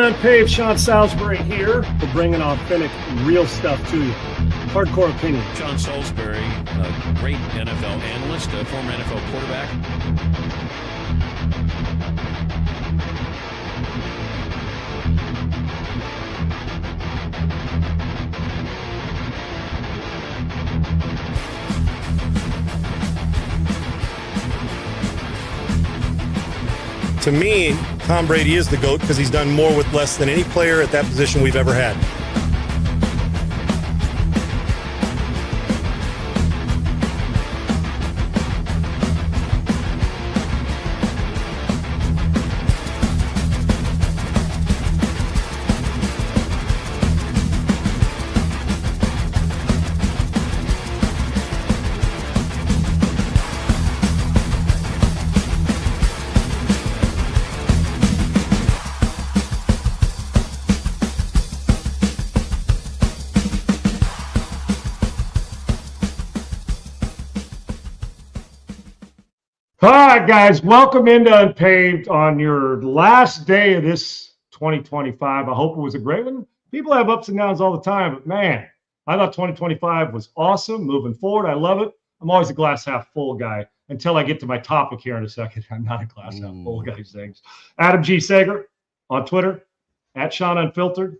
UNPAVED, Sean Salisbury here. We're bringing authentic, real stuff to you. Hardcore opinion. Sean Salisbury, a great NFL analyst, a former NFL quarterback. To me, Tom Brady is the GOAT because he's done more with less than any player at that position we've ever had. All right, guys, welcome into Unpaved on your last day of this 2025. I hope it was a great one. People have ups and downs all the time, but man, I thought 2025 was awesome. Moving forward, I love it. I'm always a glass half full guy until I get to my topic here in a second. I'm not a glass half full guy. Things. Adam G. Sager on Twitter, at Sean Unfiltered.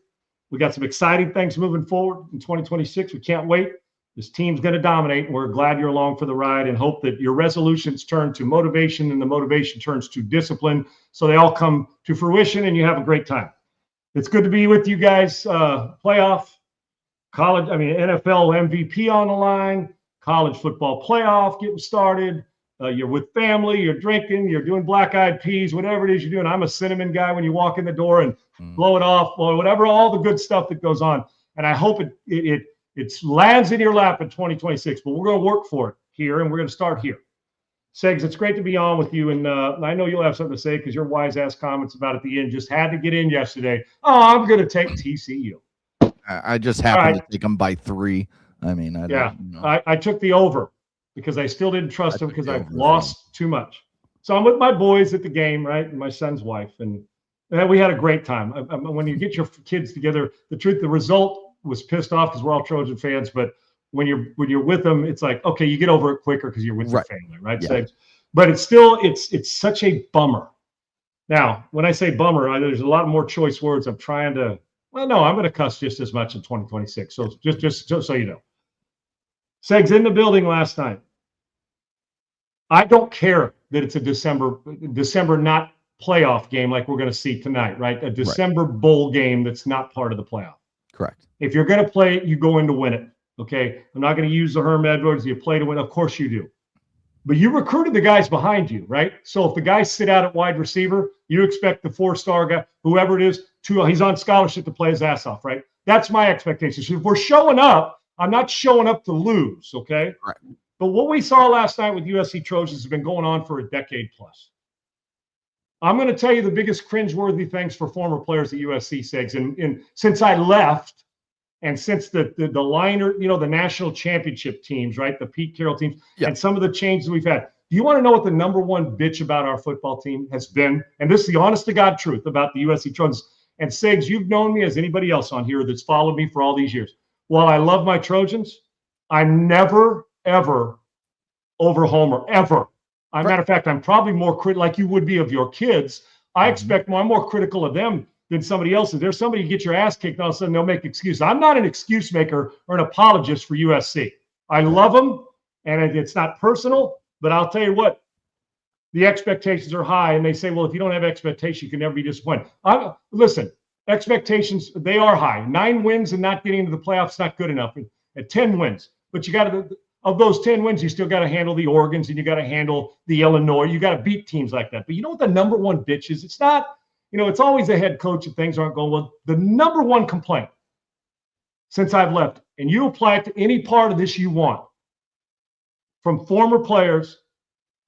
We got some exciting things moving forward in 2026. We can't wait. This team's going to dominate, and we're glad you're along for the ride and hope that your resolutions turn to motivation and the motivation turns to discipline so they all come to fruition and you have a great time. It's good to be with you guys. Playoff, NFL MVP on the line, college football playoff getting started. You're with family, you're drinking, you're doing black-eyed peas, whatever it is you're doing. I'm a cinnamon guy when you walk in the door and blow it off or whatever, all the good stuff that goes on. And I hope it lands in your lap in 2026, but we're going to work for it here, and we're going to start here. Segs, it's great to be on with you, and I know you'll have something to say because your wise-ass comments about at the end just had to get in yesterday. Oh, I'm going to take TCU. I just happened to take them by 3. I mean, I took the over because I still didn't trust them because I've lost too much. So I'm with my boys at the game, right, and my son's wife, and we had a great time. When you get your kids together, the result was pissed off because we're all Trojan fans, but when you're with them, it's like, okay, you get over it quicker because you're with your family, right? Yeah. So, but it's such a bummer. Now, when I say bummer, there's a lot more choice words. I'm trying to, I'm going to cuss just as much in 2026. So just so you know. Segs in the building last night. I don't care that it's a December not playoff game like we're going to see tonight, right? A December bowl game that's not part of the playoff. Correct. If you're going to play it, you go in to win it. Okay. I'm not going to use the Herm Edwards. You play to win. Of course you do. But you recruited the guys behind you, right? So if the guys sit out at wide receiver, you expect the 4-star guy, whoever it is, he's on scholarship to play his ass off, right? That's my expectation. So if we're showing up, I'm not showing up to lose. Okay. Right. But what we saw last night with USC Trojans has been going on for a decade plus. I'm going to tell you the biggest cringeworthy things for former players at USC, Segs. And since I left, and since the liner, the national championship teams, right, the Pete Carroll teams, and some of the changes we've had. Do you want to know what the number one bitch about our football team has been? And this is the honest to God truth about the USC Trojans. And Segs, you've known me as anybody else on here that's followed me for all these years. While I love my Trojans, I'm never, ever over Homer, ever. As a matter of fact, I'm probably more critical, like you would be of your kids. I expect I'm more critical of them than somebody else. If there's somebody you get your ass kicked, all of a sudden they'll make excuses. I'm not an excuse maker or an apologist for USC. I love them, and it's not personal, but I'll tell you what, the expectations are high, and they say, well, if you don't have expectations, you can never be disappointed. Listen, expectations, they are high. 9 wins and not getting into the playoffs is not good enough. At 10 wins, but you got to, of those 10 wins, you still got to handle the Oregons and you got to handle the Illinois. You got to beat teams like that. But you know what the number one bitch is? It's not, it's always the head coach and things aren't going well. The number one complaint since I've left, and you apply it to any part of this you want, from former players,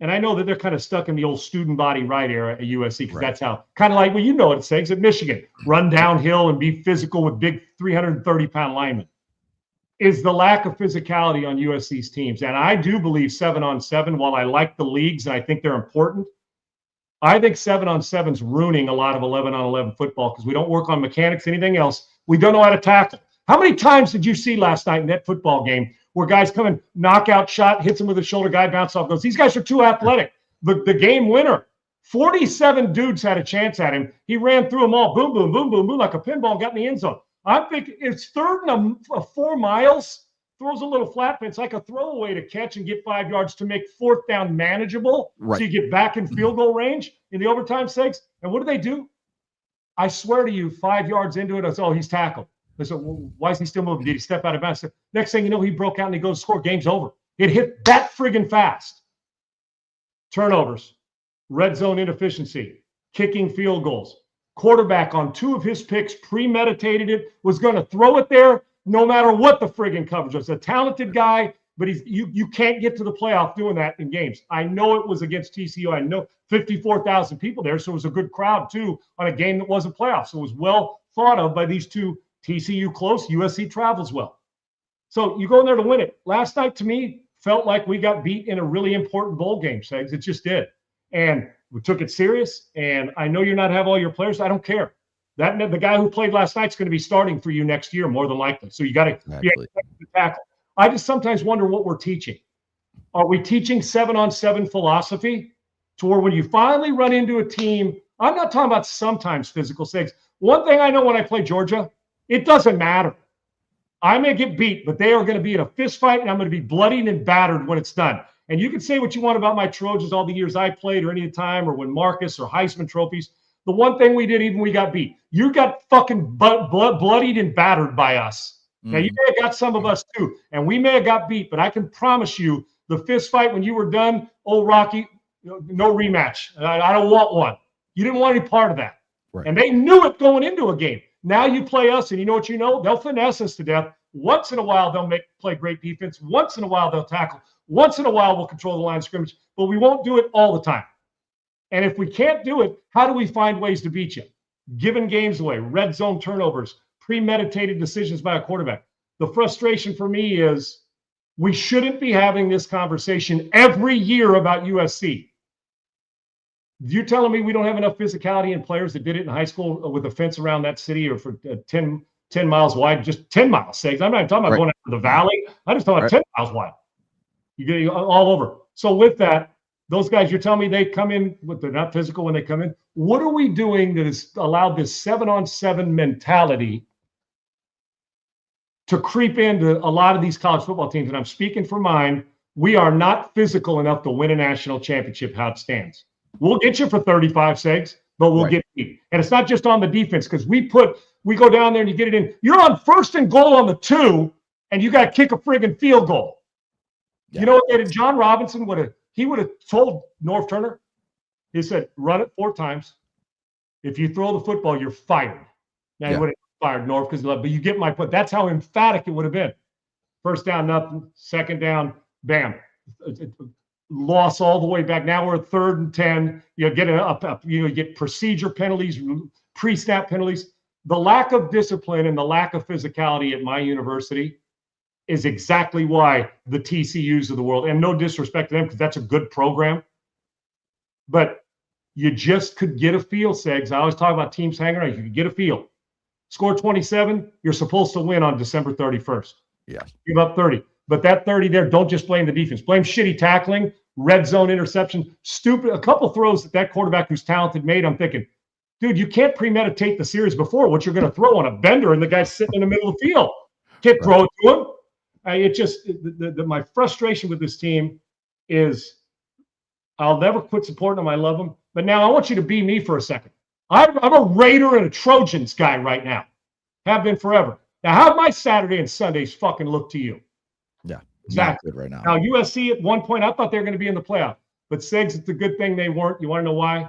and I know that they're kind of stuck in the old student body right era at USC because that's how, kind of like, well, you know what it says at Michigan, run downhill and be physical with big 330-pound linemen. Is the lack of physicality on USC's teams. And I do believe 7-on-7, while I like the leagues and I think they're important, I think 7-on-7's ruining a lot of 11-on-11 football because we don't work on mechanics, anything else. We don't know how to tackle. How many times did you see last night in that football game where guys come in, knockout shot, hits him with a shoulder, guy bounces off, goes, these guys are too athletic. The game winner, 47 dudes had a chance at him. He ran through them all, boom, boom, boom, boom, boom, like a pinball, got in the end zone. I'm thinking it's third and 4 miles, throws a little flat, but it's like a throwaway to catch and get 5 yards to make fourth down manageable. Right. So you get back in field goal range in the overtime stakes. And what do? I swear to you, 5 yards into it, I said, oh, he's tackled. I said, well, why is he still moving? Did he step out of bounds? Next thing you know, he broke out and he goes to score. Game's over. It hit that friggin' fast. Turnovers, red zone inefficiency, kicking field goals. Quarterback on 2 of his picks premeditated it, was going to throw it there no matter what the friggin' coverage was. A talented guy, but you can't get to the playoff doing that in games. I know it was against TCU. I know 54,000 people there, so it was a good crowd too on a game that wasn't playoff. So it was well thought of by these two. TCU close, USC travels well. So you go in there to win it. Last night, to me, felt like we got beat in a really important bowl game, Segs. It just did. And we took it serious. And I know you're not have all your players. I don't care. The guy who played last night's going to be starting for you next year, more than likely. So you got to tackle. I just sometimes wonder what we're teaching. Are we teaching 7-on-7 philosophy to where when you finally run into a team, I'm not talking about sometimes physical, Segs. One thing I know when I play Georgia, it doesn't matter. I may get beat, but they are going to be in a fist fight, and I'm going to be bloodied and battered when it's done. And you can say what you want about my Trojans all the years I played or any time or when Marcus or Heisman trophies. The one thing we did, even we got beat, you got fucking bloodied and battered by us. Now, you may have got some of us too, and we may have got beat, but I can promise you the fist fight when you were done, old Rocky, no rematch. I don't want one. You didn't want any part of that. Right. And they knew it going into a game. Now you play us, and you know what you know? They'll finesse us to death. Once in a while, they'll play great defense. Once in a while, they'll tackle. Once in a while, we'll control the line of scrimmage. But we won't do it all the time. And if we can't do it, how do we find ways to beat you? Giving games away, red zone turnovers, premeditated decisions by a quarterback. The frustration for me is we shouldn't be having this conversation every year about USC. You're telling me we don't have enough physicality in players that did it in high school with a fence around that city or for 10 miles wide, just 10 miles, sakes. I'm not even talking about going after the valley. I just talking about 10 miles wide. You get all over. So with that, those guys, you're telling me they come in, they're not physical when they come in. What are we doing that has allowed this 7-on-7 mentality to creep into a lot of these college football teams? And I'm speaking for mine. We are not physical enough to win a national championship how it stands. We'll get you for 35 sags, but we'll get beat. And it's not just on the defense because we go down there and you get it in. You're on 1st and goal on the 2, and you got to kick a friggin' field goal. Yeah. You know what they did? John Robinson would have told Norv Turner, he said, run it 4 times. If you throw the football, you're fired. Now, he would have fired Norv but you get my point. That's how emphatic it would have been. 1st down, nothing. 2nd down, bam. Loss all the way back. Now we're at 3rd and 10. You get you get procedure penalties, pre-snap penalties. The lack of discipline and the lack of physicality at my university is exactly why the TCUs of the world, and no disrespect to them because that's a good program, but you just could get a feel, Segs. I always talk about teams hanging around. You could get a feel. Score 27, you're supposed to win on December 31st. Yeah. Give up 30. But that 30 there, don't just blame the defense. Blame shitty tackling, red zone interception, a couple throws that quarterback who's talented made. I'm thinking, dude, you can't premeditate the series before what you're going to throw on a bender and the guy's sitting in the middle of the field. Can't throw it to him. My frustration with this team is I'll never quit supporting them. I love them. But now I want you to be me for a second. I'm a Raider and a Trojans guy right now. Have been forever. Now, how my Saturday and Sundays fucking look to you? Yeah, exactly. Good right now. Now, USC at one point, I thought they were going to be in the playoff. But Segs, it's a good thing they weren't. You want to know why?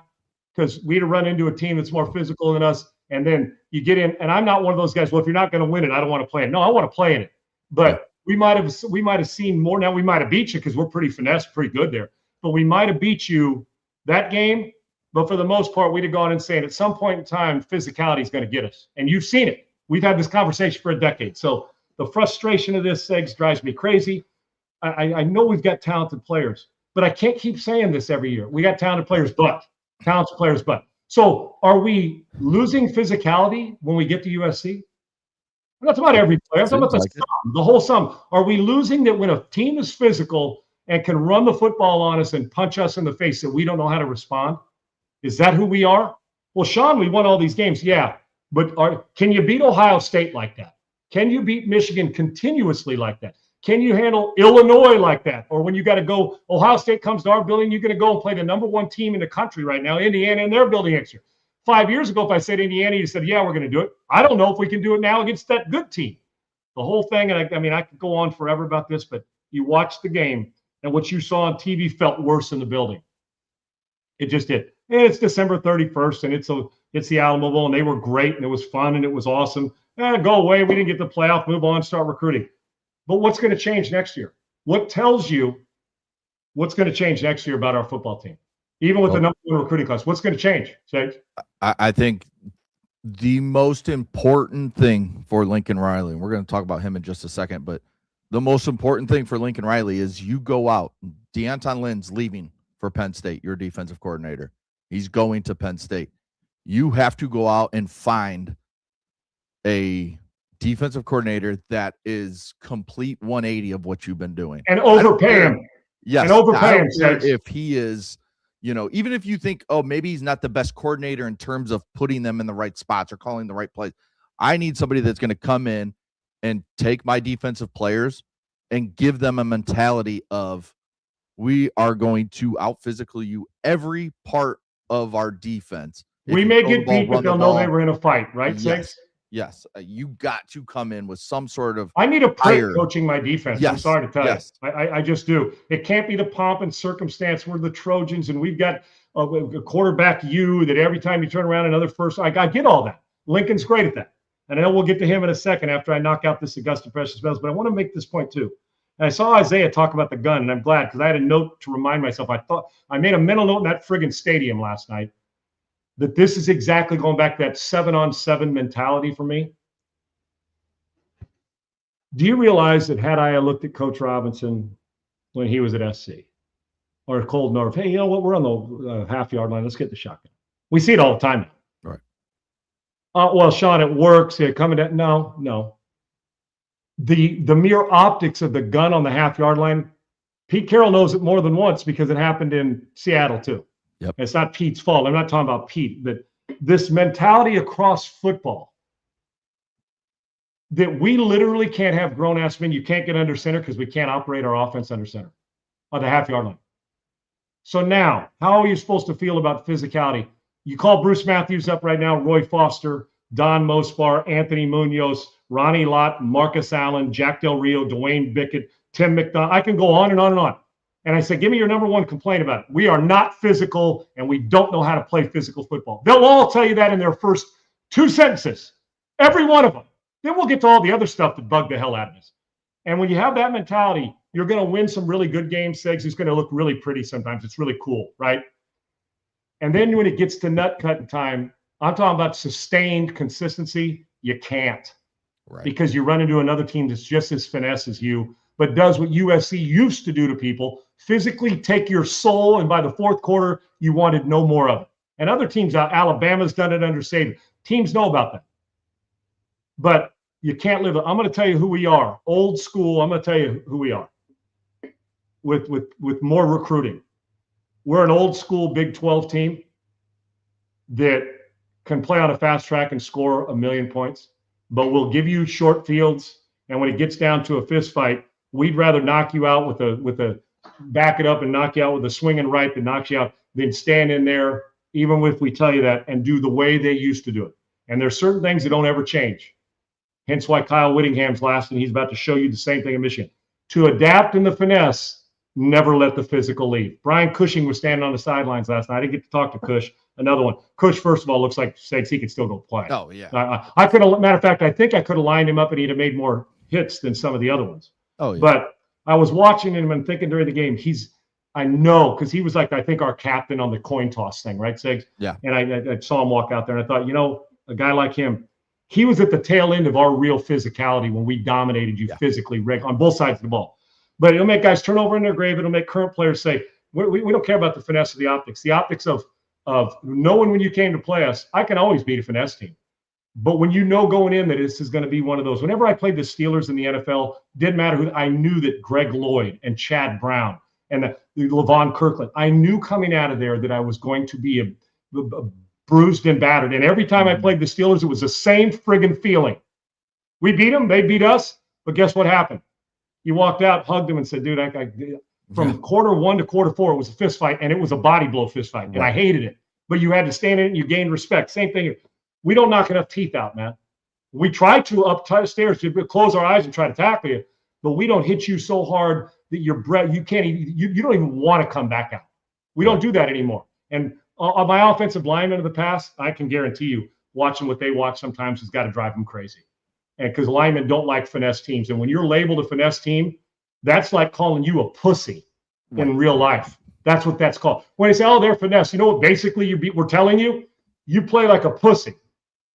Because we'd have run into a team that's more physical than us. And then you get in, and I'm not one of those guys, well, if you're not going to win it, I don't want to play it. No, I want to play in it. But we might have seen more. Now, we might have beat you because we're pretty finesse, pretty good there. But we might have beat you that game. But for the most part, we'd have gone insane. At some point in time, physicality is going to get us. And you've seen it. We've had this conversation for a decade. So the frustration of this, Segs, drives me crazy. I know we've got talented players, but I can't keep saying this every year. We got talented players, but talented players. But so are we losing physicality when we get to USC? I'm not talking about every player. I'm talking about the sum, the whole sum. Are we losing that when a team is physical and can run the football on us and punch us in the face that we don't know how to respond? Is that who we are? Well, Sean, we won all these games. Yeah. But can you beat Ohio State like that? Can you beat Michigan continuously like that? Can you handle Illinois like that? Or when you got to go, Ohio State comes to our building, you're going to go and play the #1 team in the country right now, Indiana, in their building next year. 5 years ago, if I said Indiana, you said, yeah, we're going to do it. I don't know if we can do it now against that good team. The whole thing, and I mean, I could go on forever about this, but you watched the game, and what you saw on TV felt worse in the building. It just did. And it's December 31st, and it's the Alamo Bowl, and they were great, and it was fun, and it was awesome. Go away. We didn't get the playoff. Move on. Start recruiting. But what's going to change next year? What tells you what's going to change next year about our football team? Even with the #1 recruiting class, what's going to change? I think the most important thing for Lincoln Riley, and we're going to talk about him in just a second, but the most important thing for Lincoln Riley is you go out. Deanton Lynn's leaving for Penn State, your defensive coordinator. He's going to Penn State. You have to go out and find a defensive coordinator that is complete 180 of what you've been doing. And overpay him. Yes. And overpay him. If he is, even if you think, oh, maybe he's not the best coordinator in terms of putting them in the right spots or calling the right plays. I need somebody that's going to come in and take my defensive players and give them a mentality of, we are going to out-physical you every part of our defense. We may get beat, but they'll know they were in a fight, right, Six? Yes. You got to come in with some sort of. I need a prick coaching my defense. Yes. I'm sorry to tell you. I just do. It can't be the pomp and circumstance. We're the Trojans, and we've got a quarterback that every time you turn around another first. I get all that. Lincoln's great at that. And I know we'll get to him in a second after I knock out this Augusta Precious Metals. But I want to make this point, too. And I saw Isaiah talk about the gun, and I'm glad because I had a note to remind myself. I made a mental note in that friggin' stadium last night that this is exactly going back to that 7-on-7 mentality for me. Do you realize that had I looked at Coach Robinson when he was at SC or Cold North, hey, you know what? We're on the half-yard line. Let's get the shotgun. We see it all the time now. Right. Well, Sean, it works. Coming down. No. The mere optics of the gun on the half-yard line, Pete Carroll knows it more than once because it happened in Seattle too. Yep. It's not Pete's fault. I'm not talking about Pete, but this mentality across football that we literally can't have grown-ass men. You can't get under center because we can't operate our offense under center on the half-yard line. So now, how are you supposed to feel about physicality? You call Bruce Matthews up right now, Roy Foster, Don Mospar, Anthony Munoz, Ronnie Lott, Marcus Allen, Jack Del Rio, Dwayne Bickett, Tim McDonough. I can go on and on and on. And I said, give me your #1 complaint about it. We are not physical, and we don't know how to play physical football. They'll all tell you that in their first 2 sentences, every one of them. Then we'll get to all the other stuff that bugged the hell out of us. And when you have that mentality, you're going to win some really good games. Segs is going to look really pretty sometimes. It's really cool, right? And then when it gets to nut cutting time, I'm talking about sustained consistency. You can't. Right. Because you run into another team that's just as finesse as you, but does what USC used to do to people, physically take your soul, and by the fourth quarter, you wanted no more of it. And other teams out, Alabama's done it under Saban. Teams know about that. But you can't live. I'm going to tell you who we are. Old school, I'm going to tell you who we are. With more recruiting. We're an old school Big 12 team that can play on a fast track and score 1 million points, but we'll give you short fields. And when it gets down to a fist fight, we'd rather knock you out with a back it up and knock you out with a swinging right that knocks you out than stand in there, even if we tell you that, and do the way they used to do it. And there's certain things that don't ever change. Hence why Kyle Whittingham's last, and he's about to show you the same thing in Michigan. To adapt in the finesse, never let the physical leave. Brian Cushing was standing on the sidelines last night. I didn't get to talk to Cush. Another one. Cush, first of all, looks like he could still go play. Oh, yeah. I could have, matter of fact, I think I could have lined him up and he'd have made more hits than some of the other ones. Oh, yeah. But I was watching him and thinking during the game, I know, because he was like, I think, our captain on the coin toss thing, right, Sigs? Yeah. And I saw him walk out there and I thought, a guy like him, he was at the tail end of our real physicality when we dominated you physically on both sides of the ball. But it'll make guys turn over in their grave. It'll make current players say, we don't care about the finesse of the optics. The optics of of knowing when you came to play us, I can always beat a finesse team. But when you know going in that this is going to be one of those, whenever I played the Steelers in the NFL, didn't matter who, I knew that Greg Lloyd and Chad Brown and the Levon Kirkland, I knew coming out of there that I was going to be a bruised and battered. And every time I played the Steelers, it was the same friggin' feeling. We beat them, they beat us, but guess what happened? You walked out, hugged them, and said, dude, from quarter 1 to quarter 4, it was a fist fight, and it was a body blow fist fight, and I hated it. But you had to stand in it, and you gained respect. Same thing. We don't knock enough teeth out, man. We try to upstairs to close our eyes and try to tackle you, but we don't hit you so hard that your breath, you can't even, you don't even want to come back out. We don't do that anymore. And on my offensive linemen of the past, I can guarantee you, watching what they watch sometimes has got to drive them crazy. And because linemen don't like finesse teams. And when you're labeled a finesse team, that's like calling you a pussy in real life. That's what that's called. When they say, oh, they're finesse, you know what basically we're telling you? You play like a pussy.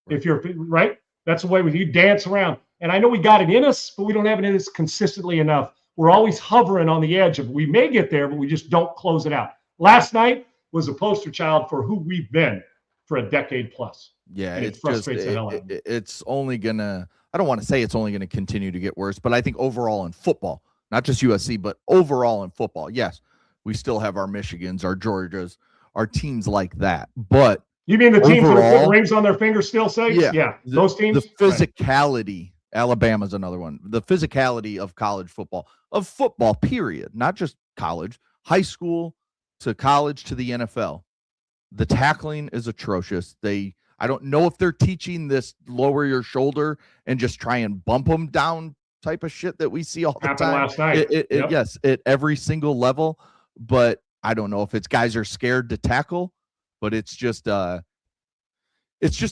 If you're right, that's the way you dance around. And I know we got it in us, but we don't have it in us consistently enough. We're always hovering on the edge of we may get there, but we just don't close it out. Last night was a poster child for who we've been for a decade plus. Yeah, and it frustrates the hell out of me. It's only gonna, I don't want to say it's only gonna continue to get worse, but I think overall in football, not just USC, but overall in football, yes, we still have our Michigans, our Georgias, our teams like that. But you mean the teams that put rings on their fingers still say? Yeah. Those teams. The physicality, Alabama's another one. The physicality of college football, of football, period, not just college, high school to college to the NFL. The tackling is atrocious. I don't know if they're teaching this lower your shoulder and just try and bump them down type of shit that we see all the time. Last night. Yes, at every single level. But I don't know if it's guys are scared to tackle. But it's just a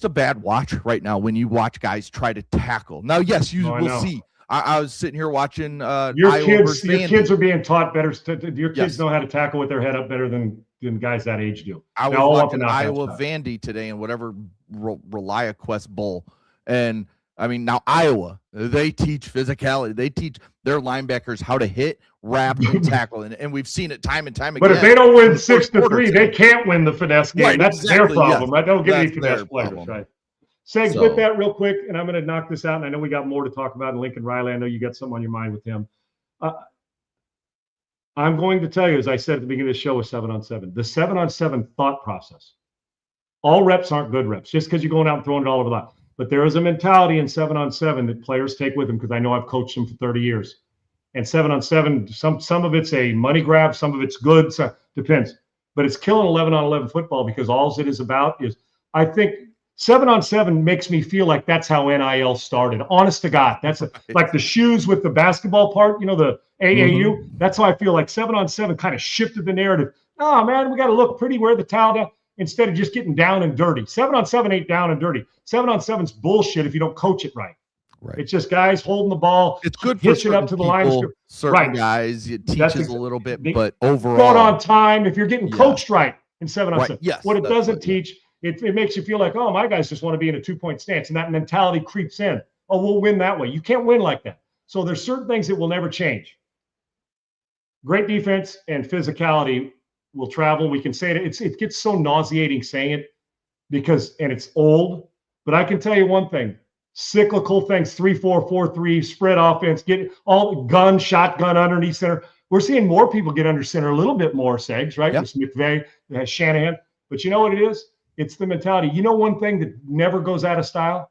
bad watch right now when you watch guys try to tackle. Now, yes, you will see. I was sitting here watching your kids are being taught better. Your kids know how to tackle with their head up better than guys that age do. I was watching Iowa Vandy today in whatever ReliaQuest Bowl, and I mean now Iowa, they teach physicality. They teach their linebackers how to hit, wrap, and tackle, and we've seen it time and time again. But if they don't win 6-3, they can't win the finesse game. Right, that's their problem, right? They don't get any finesse players, right? Segs, with that real quick, and I'm going to knock this out, and I know we got more to talk about in Lincoln Riley. I know you got something on your mind with him. I'm going to tell you, as I said at the beginning of the show with 7-on-7, the 7-on-7 thought process. All reps aren't good reps, just because you're going out and throwing it all over the lot. But there is a mentality in 7-on-7 that players take with them, because I know I've coached them for 30 years. And 7-on-7, some of it's a money grab, some of it's good, so depends. But it's killing 11-on-11 football, because all it is about is, I think, 7-on-7 makes me feel like that's how NIL started. Honest to God, that's like the shoes with the basketball part, you know, the AAU. Mm-hmm. That's how I feel like 7-on-7 kind of shifted the narrative. Oh man, we got to look pretty, wear the towel down, instead of just getting down and dirty. 7-on-7 ain't down and dirty. 7-on-7's bullshit if you don't coach it right. Right. It's just guys holding the ball. It's good for it up to the line. Certain guys, it teaches a little bit, but overall, going on time. If you're getting coached right in 7-on-7, right. Yes, what it doesn't teach. It makes you feel like, oh, my guys just want to be in a 2-point stance. And that mentality creeps in. Oh, we'll win that way. You can't win like that. So there's certain things that will never change. Great defense and physicality will travel. We can say it. It gets so nauseating saying it and it's old. But I can tell you one thing. Cyclical things, 3-4, 4-3, spread offense, get all shotgun underneath center. We're seeing more people get under center a little bit more, Segs, right? Yep. With McVay, Shanahan. But you know what it is? It's the mentality. You know one thing that never goes out of style?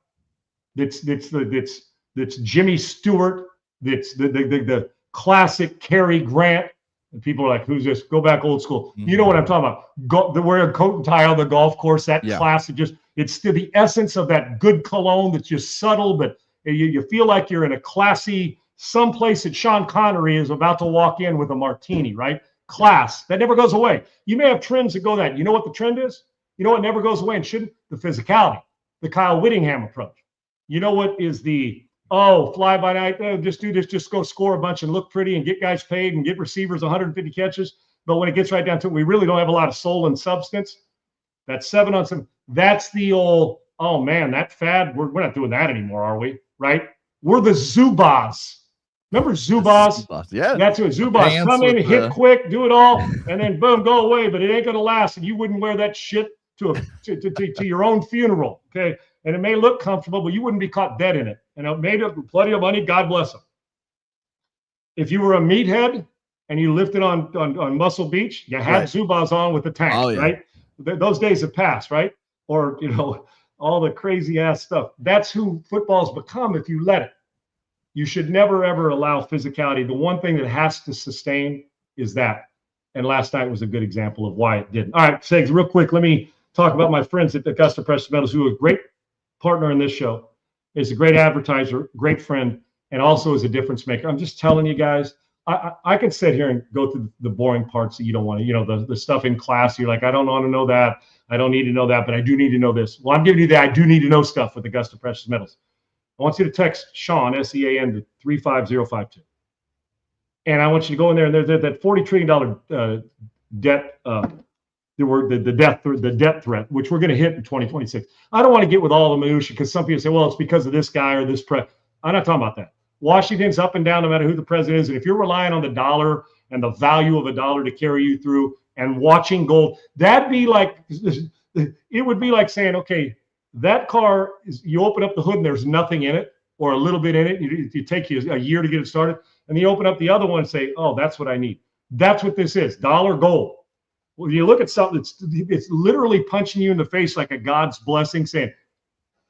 That's Jimmy Stewart. That's the classic Cary Grant. And people are like, who's this? Go back old school. Mm-hmm. You know what I'm talking about. The wear a coat and tie on the golf course, that classic, it's still the essence of that good cologne that's just subtle, but you feel like you're in a classy, someplace that Sean Connery is about to walk in with a martini, right? Class. That never goes away. You may have trends that go that. You know what the trend is? You know what never goes away and shouldn't? The physicality, the Kyle Whittingham approach. You know what is the, fly by night, just do this, just go score a bunch and look pretty and get guys paid and get receivers 150 catches. But when it gets right down to it, we really don't have a lot of soul and substance. That's 7-on-7. That's the old, oh man, that fad, we're not doing that anymore, are we? Right? We're the Zubas. Remember Zubas? Yeah. That's what Zubas come in, hit quick, do it all, and then boom, go away. But it ain't going to last. And you wouldn't wear that shit to your own funeral, okay? And it may look comfortable, but you wouldn't be caught dead in it. And it made up plenty of money. God bless them. If you were a meathead and you lifted on Muscle Beach, you had Zubaz on with the tank, right? Those days have passed, right? Or, all the crazy ass stuff. That's who football's become if you let it. You should never, ever allow physicality. The one thing that has to sustain is that. And last night was a good example of why it didn't. All right, Segs, real quick, let me talk about my friends at Augusta Precious Metals, who are a great partner in this show, is a great advertiser, great friend, and also is a difference maker. I'm just telling you guys, I could sit here and go through the boring parts that you don't want to, the stuff in class. You're like, I don't want to know that. I don't need to know that, but I do need to know this. Well, I'm giving you the I do need to know stuff with Augusta Precious Metals. I want you to text Sean, SEAN, to 35052. And I want you to go in there, and there's that $40 trillion debt, the debt threat, which we're going to hit in 2026. I don't want to get with all the minutia because some people say, well, it's because of this guy or this press. I'm not talking about that. Washington's up and down no matter who the president is. And if you're relying on the dollar and the value of a dollar to carry you through and watching gold, that'd be like, it would be like saying, okay, that car, you open up the hood and there's nothing in it or a little bit in it. You take you a year to get it started. And then you open up the other one and say, oh, that's what I need. That's what this is, dollar gold. Well, you look at something it's literally punching you in the face like a God's blessing, saying,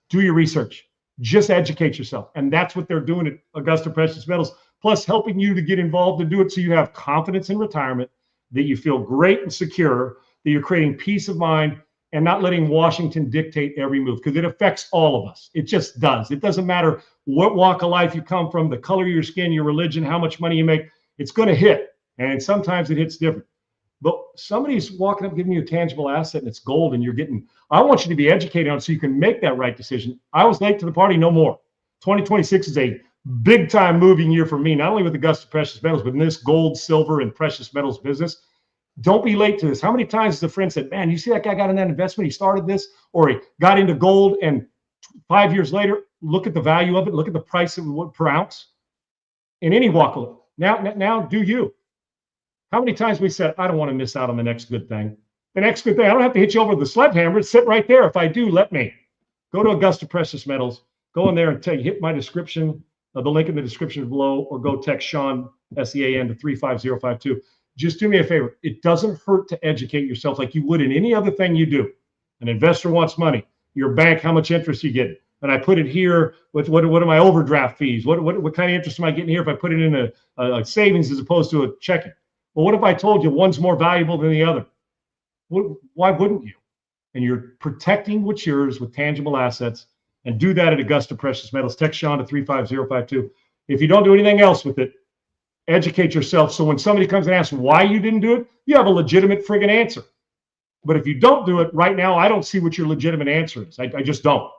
do your research, just educate yourself. And that's what they're doing at Augusta Precious Metals, plus helping you to get involved and do it so you have confidence in retirement, that you feel great and secure, that you're creating peace of mind and not letting Washington dictate every move, because it affects all of us. It just does. It doesn't matter what walk of life you come from, the color of your skin, your religion, how much money you make, it's going to hit. And sometimes it hits different. But somebody's walking up giving you a tangible asset and it's gold, and I want you to be educated on it so you can make that right decision. I was late to the party, no more. 2026 is a big time moving year for me, not only with Augusta Precious Metals, but in this gold, silver, and precious metals business. Don't be late to this. How many times has a friend said, man, you see that guy got in that investment, he started this, or he got into gold, and 5 years later, look at the value of it, look at the price of it per ounce in any walk of life. Now do you? How many times we said, I don't want to miss out on the next good thing. The next good thing, I don't have to hit you over with the sledgehammer. It's sit right there. If I do, let me. Go to Augusta Precious Metals. Go in there and hit my description, the link in the description below, or go text Sean, SEAN, to 35052. Just do me a favor. It doesn't hurt to educate yourself like you would in any other thing you do. An investor wants money. Your bank, how much interest you get. And I put it here. What are my overdraft fees? What kind of interest am I getting here if I put it in a savings as opposed to a checking? Well, what if I told you one's more valuable than the other? Why wouldn't you? And you're protecting what's yours with tangible assets, and do that at Augusta Precious Metals. Text Sean to 35052. If you don't do anything else with it, educate yourself. So when somebody comes and asks why you didn't do it, you have a legitimate friggin' answer. But if you don't do it right now, I don't see what your legitimate answer is. I just don't.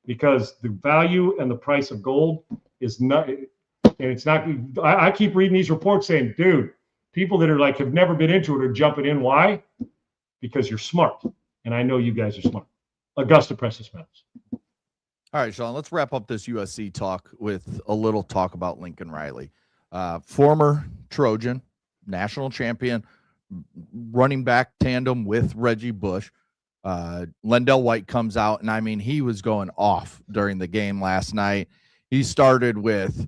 Because the value and the price of gold is not, and it's not, I keep reading these reports saying, dude, people that are like have never been into it are jumping in. Why? Because you're smart. And I know you guys are smart. Augusta Precious Metals. All right, Sean, let's wrap up this USC talk with a little talk about Lincoln Riley. Former Trojan, national champion, running back tandem with Reggie Bush. Lendell White comes out, and I mean, he was going off during the game last night. He started with,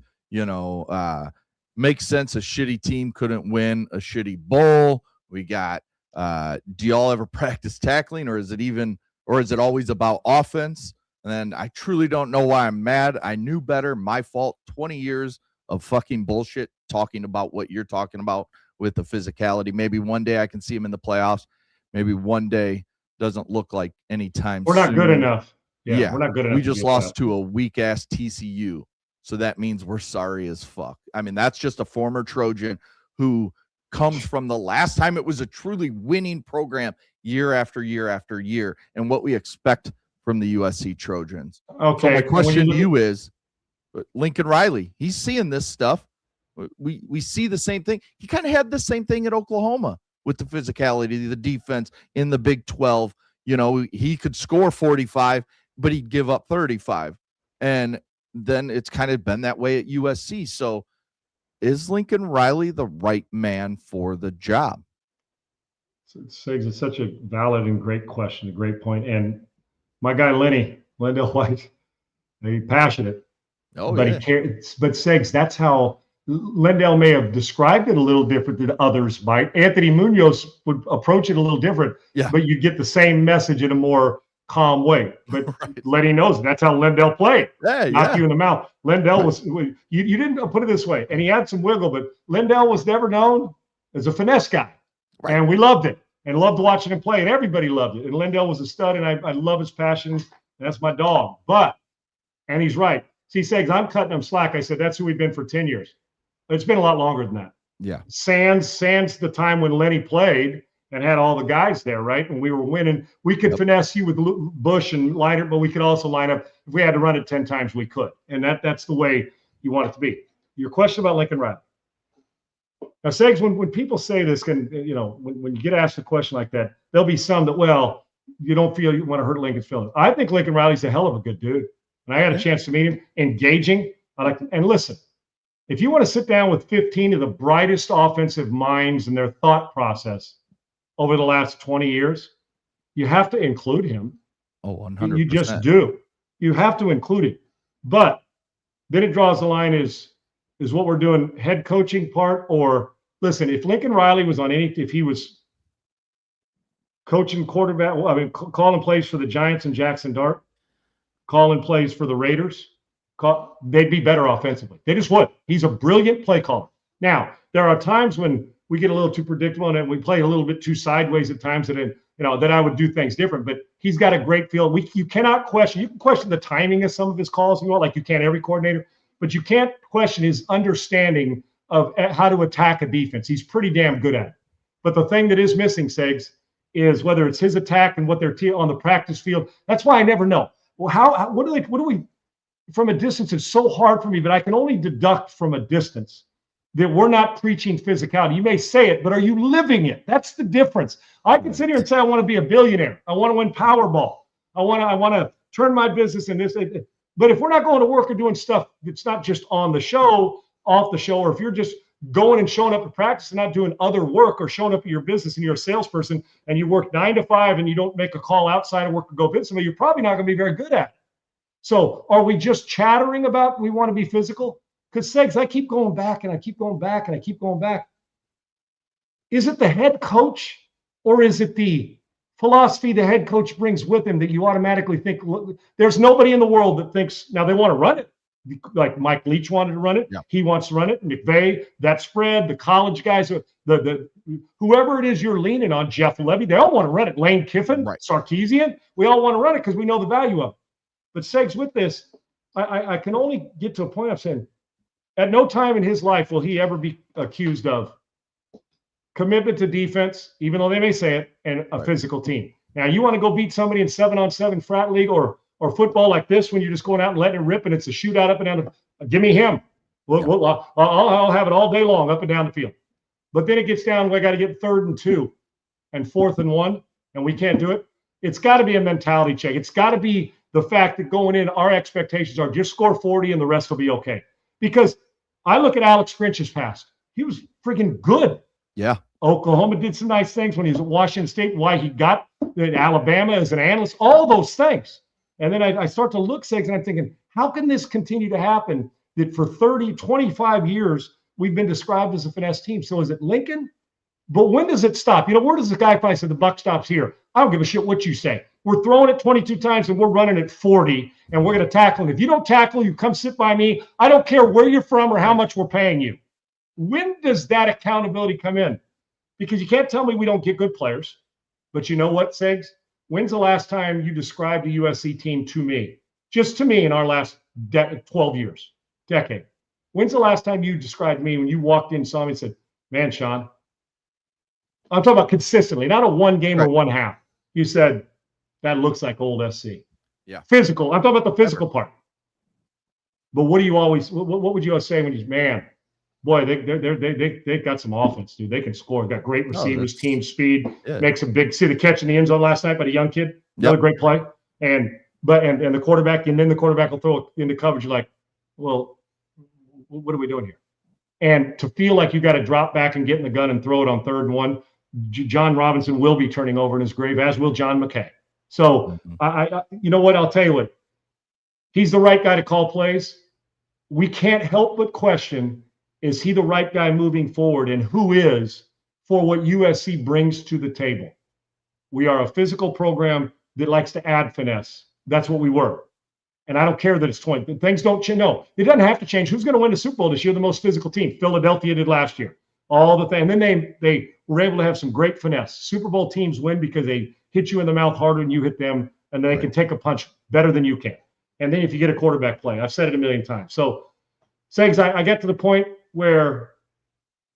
makes sense. A shitty team couldn't win a shitty bowl. We got, do y'all ever practice tackling, or is it always about offense? And then I truly don't know why I'm mad. I knew better. My fault. 20 years of fucking bullshit talking about what you're talking about with the physicality. Maybe one day I can see him in the playoffs. Maybe one day doesn't look like any time We're not good enough. Yeah, we're not good enough. We just lost to a weak ass TCU. So that means we're sorry as fuck. I mean, that's just a former Trojan who comes from the last time it was a truly winning program year after year after year, and what we expect from the USC Trojans. Okay. So my question to you is, Lincoln Riley, he's seeing this stuff. We see the same thing. He kind of had the same thing at Oklahoma with the physicality, the defense in the Big 12. He could score 45, but he'd give up 35. And then it's kind of been that way at USC. So is Lincoln Riley the right man for the job? Sigs, it's such a valid and great question, a great point. And my guy Lendell White, he's passionate, but he cares. But Sigs, that's how Lendell may have described it a little different than others might. Anthony Munoz would approach it a little different, but you get the same message in a more calm way. But Lenny knows that's how Lendell played. Knock you in the mouth. Lendell was, you didn't put it this way, and he had some wiggle, but Lendell was never known as a finesse guy. And we loved it and loved watching him play, and everybody loved it. And Lendell was a stud, and I love his passion. And that's my dog. And he's right. See, Segs, I'm cutting him slack. I said, that's who we've been for 10 years. It's been a lot longer than that. Yeah. Sans the time when Lenny played and had all the guys there, right? And we were winning. We could finesse you with Bush and line up, but we could also line up. If we had to run it 10 times, we could. And that's the way you want it to be. Your question about Lincoln Riley. Now, Segs, when people say this, when you get asked a question like that, there'll be some that, well, you don't feel you want to hurt Lincoln's feelings. I think Lincoln Riley's a hell of a good dude. And I had a chance to meet him, engaging. And listen, if you want to sit down with 15 of the brightest offensive minds and their thought process over the last 20 years, you have to include him. Oh, 100%. You just do. You have to include him. But then it draws the line is what we're doing head coaching part, or listen, if Lincoln Riley was on if he was coaching quarterback, calling plays for the Giants and Jackson Dart, calling plays for the Raiders, they'd be better offensively. They just would. He's a brilliant play caller. Now, there are times when we get a little too predictable and we play a little bit too sideways at times that I would do things different. But he's got a great feel. You cannot question. You can question the timing of some of his calls, like you can every coordinator, but you can't question his understanding of how to attack a defense. He's pretty damn good at it. But the thing that is missing, Segs, is whether it's his attack and what they're on the practice field. That's why I never know. Well, what do we from a distance? It's so hard for me, but I can only deduct from a distance that we're not preaching physicality. You may say it, but are you living it? That's the difference. I can sit here and say I want to be a billionaire. I want to win Powerball. I want to turn my business in this. But if we're not going to work or doing stuff that's not just on the show, off the show, or if you're just going and showing up to practice and not doing other work, or showing up at your business and you're a salesperson and you work 9 to 5 and you don't make a call outside of work to go visit somebody, you're probably not going to be very good at it. So are we just chattering about we want to be physical? Because Segs, I keep going back and I keep going back and I keep going back. Is it the head coach, or is it the philosophy the head coach brings with him that you automatically think, look, there's nobody in the world that thinks, now they want to run it. Like Mike Leach wanted to run it. Yeah. He wants to run it. McVay, that spread, the college guys, the whoever it is you're leaning on, Jeff Levy, they all want to run it. Lane Kiffin, Sarkisian, we all want to run it because we know the value of it. But Segs, with this, I can only get to a point of saying, at no time in his life will he ever be accused of commitment to defense, even though they may say it, and a physical team. Now, you want to go beat somebody in 7-on-7 frat league or football like this, when you're just going out and letting it rip and it's a shootout up and down give me him. I'll have it all day long up and down the field. But then it gets down, we got to get 3rd and 2 and 4th and 1, and we can't do it. It's got to be a mentality check. It's got to be the fact that going in, our expectations are just score 40 and the rest will be okay. Because I look at Alex Grinch's past. He was freaking good. Yeah. Oklahoma did some nice things when he was at Washington State, why he got at Alabama as an analyst, all those things. And then I start to look, Segs, and I'm thinking, how can this continue to happen that for 30, 25 years, we've been described as a finesse team? So is it Lincoln? But when does it stop? Where does the guy finally say the buck stops here? I don't give a shit what you say. We're throwing it 22 times and we're running it 40, and we're going to tackle. If you don't tackle, you come sit by me. I don't care where you're from or how much we're paying you. When does that accountability come in? Because you can't tell me we don't get good players. But you know what, Segs? When's the last time you described a USC team to me? Just to me in our last 12 years, decade. When's the last time you described me when you walked in, saw me and said, man, Sean, I'm talking about consistently, not a one game or one half. You said, that looks like old SC. Yeah. Physical. I'm talking about the physical part. But what do you always, what would you always say when you, man, boy, they got some offense, dude. They can score. Got great receivers, team speed. Yeah. Makes a big, see the catch in the end zone last night by the young kid. Another great play. And the quarterback, and then the quarterback will throw it into coverage. You're like, well, what are we doing here? And to feel like you got to drop back and get in the gun and throw it on 3rd and 1, John Robinson will be turning over in his grave, as will John McKay. So you know what? I'll tell you what. He's the right guy to call plays. We can't help but question, is he the right guy moving forward, and who is for what USC brings to the table? We are a physical program that likes to add finesse. That's what we were. And I don't care that it's 20. Things don't change. No, it doesn't have to change. Who's going to win the Super Bowl this year? The most physical team. Philadelphia did last year. All the thing. And then they were able to have some great finesse. Super Bowl teams win because they hit you in the mouth harder than you hit them, and they can take a punch better than you can. And then if you get a quarterback play, I've said it a million times. So, Segs, I get to the point where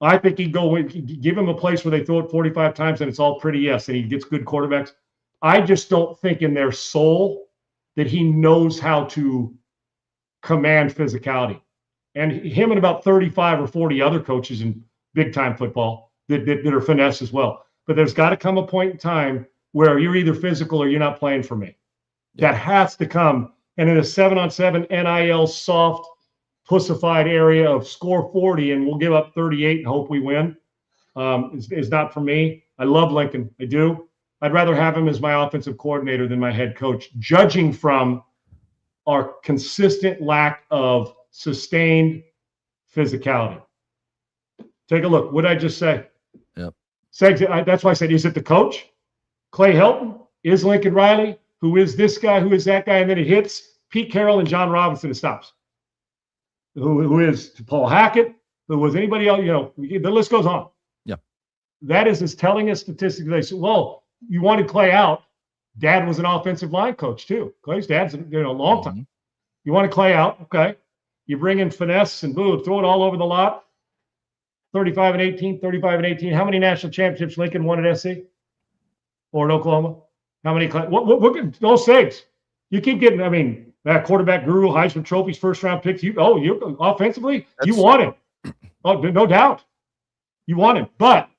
I think he'd go give him a place where they throw it 45 times and it's all pretty, yes, and he gets good quarterbacks. I just don't think in their soul that he knows how to command physicality. And him and about 35 or 40 other coaches in big-time football that are finesse as well. But there's got to come a point in time where you're either physical or you're not playing for me. Yeah. That has to come. And in a 7-on-7 NIL soft, pussified area of score 40 and we'll give up 38 and hope we win is not for me. I love Lincoln. I do. I'd rather have him as my offensive coordinator than my head coach, judging from our consistent lack of sustained physicality. Take a look. What did I just say? Yep. That's why I said, is it the coach, Clay Helton? Is Lincoln Riley? Who is this guy? Who is that guy? And then it hits Pete Carroll and John Robinson and stops. Who is Paul Hackett? Who was anybody else? You know, the list goes on. Yeah. That is as telling a statistic. They said, well, you wanted Clay out. Dad was an offensive line coach too. Clay's dad's a long time. You wanted Clay out. Okay. You bring in finesse and boom, throw it all over the lot. 35-18, 35-18. How many national championships Lincoln won at SC or at Oklahoma? How many? What those things? You keep getting. I mean, that quarterback guru, Heisman trophies, first round picks. You offensively, you want him. Oh, no doubt, you want him. But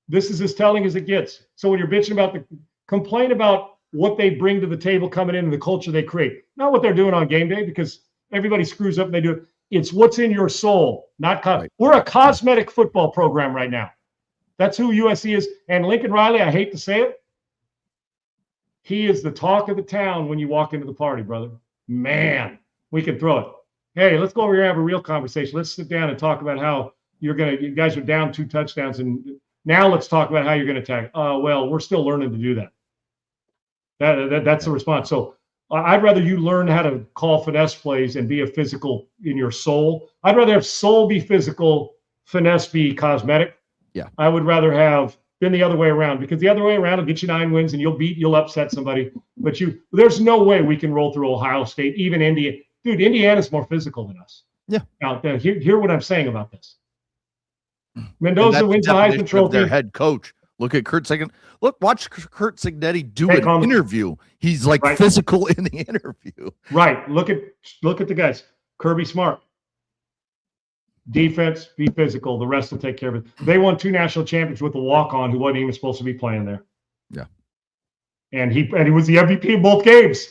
this is as telling as it gets. So when you're bitching about complain about what they bring to the table coming in and the culture they create, not what they're doing on game day, because everybody screws up and they do it. It's what's in your soul, not right. We're a cosmetic football program right now. That's who USC is. And Lincoln Riley, I hate to say it, he is the talk of the town when you walk into the party, brother. Man, we can throw it. Hey, let's go over here and have a real conversation. Let's sit down and talk about how you guys are down 2 touchdowns, and now let's talk about how you're going to attack. Well, we're still learning to do that. That's the response. So I'd rather you learn how to call finesse plays and be a physical in your soul. I'd rather have soul be physical, finesse be cosmetic. Yeah. I would rather have been the other way around, because the other way around will get you 9 wins and you'll upset somebody. But there's no way we can roll through Ohio State, even Indiana. Dude, Indiana's more physical than us. Yeah. Now, hear what I'm saying about this. Mendoza wins the Heisman Trophy. Their head coach. Look at Kurt Signetti. Watch Kurt Signetti do an interview. He's like physical in the interview. Right. Look at the guys. Kirby Smart. Defense, be physical. The rest will take care of it. They won 2 national championships with a walk-on who wasn't even supposed to be playing there. Yeah. And he was the MVP in both games.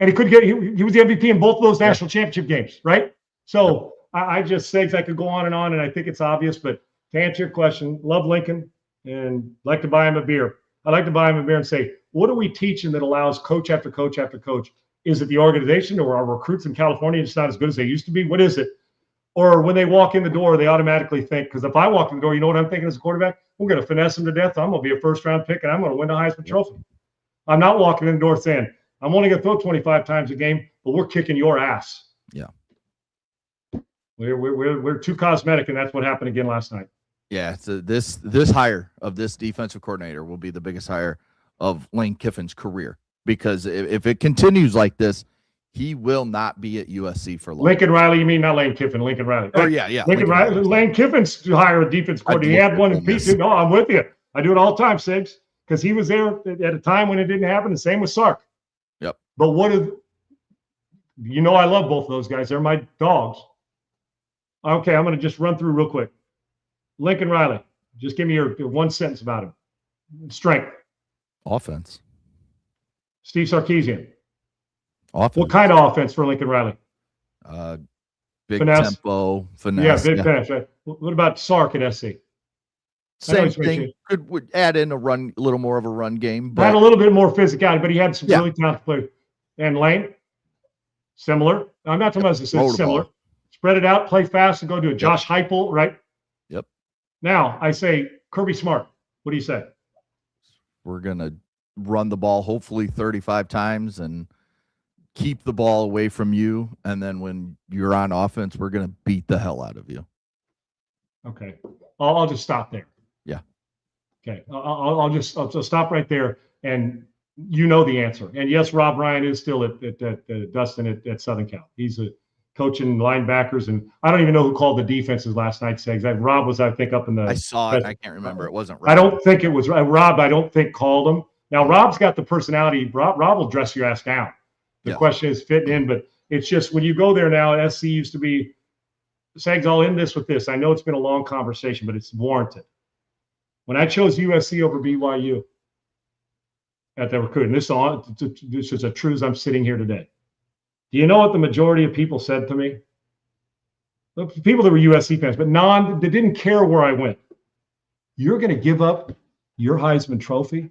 And he was the MVP in both of those national championship games, right? So I just say I could go on, and I think it's obvious, but to answer your question, love Lincoln and like to buy him a beer. I like to buy him a beer and say, what are we teaching that allows coach after coach after coach? Is it the organization, or our recruits in California just not as good as they used to be? What is it? Or when they walk in the door, they automatically think, because if I walk in the door, you know what I'm thinking as a quarterback? We're going to finesse him to death. I'm going to be a first-round pick, and I'm going to win the Heisman Trophy. I'm not walking in the door saying, I'm only going to throw 25 times a game, but we're kicking your ass. Yeah. We're too cosmetic, and that's what happened again last night. Yeah, so this hire of this defensive coordinator will be the biggest hire of Lane Kiffin's career, because if it continues like this, he will not be at USC for long. Lincoln Riley, you mean not Lane Kiffin? Lincoln Riley. Oh yeah. Lincoln Riley. Lane Kiffin's hire a defense coordinator. He had one in piece. No, I'm with you. I do it all the time, Sigs, because he was there at a time when it didn't happen. The same with Sark. Yep. But I love both of those guys. They're my dogs. Okay, I'm going to just run through real quick. Lincoln Riley, just give me your one sentence about him. Strength. Offense. Steve Sarkisian. Offense. What kind of offense for Lincoln Riley? Big finesse. Tempo, finesse. Yeah, big finesse. Right. What about Sark at SC? Same thing. Would add in a little more of a run game. But had a little bit more physicality, but he had some really talented players. And Lane, similar. I'm not talking about this. It's similar. Spread it out, play fast, and go do it. Josh Heupel, right? Yep. Now I say Kirby Smart. What do you say? We're gonna run the ball hopefully 35 times and keep the ball away from you, and then when you're on offense, we're gonna beat the hell out of you. Okay, I'll just stop there. Yeah. Okay, I'll just stop right there, and you know the answer. And yes, Rob Ryan is still at Dustin at Southern Cal. He's a coaching linebackers, and I don't even know who called the defenses last night. Segs. Rob was, I think, up in the. I saw it. I can't remember. It wasn't Rob. I don't think it was Rob. I don't think called him. Now Rob's got the personality. Rob will dress your ass down. The question is fitting in, but it's just when you go there now. SC used to be. Segs, I'll end this with this. I know it's been a long conversation, but it's warranted. When I chose USC over BYU at the recruiting, this is a truth as I'm sitting here today. Do you know what the majority of people said to me? The people that were USC fans, but they didn't care where I went. You're going to give up your Heisman Trophy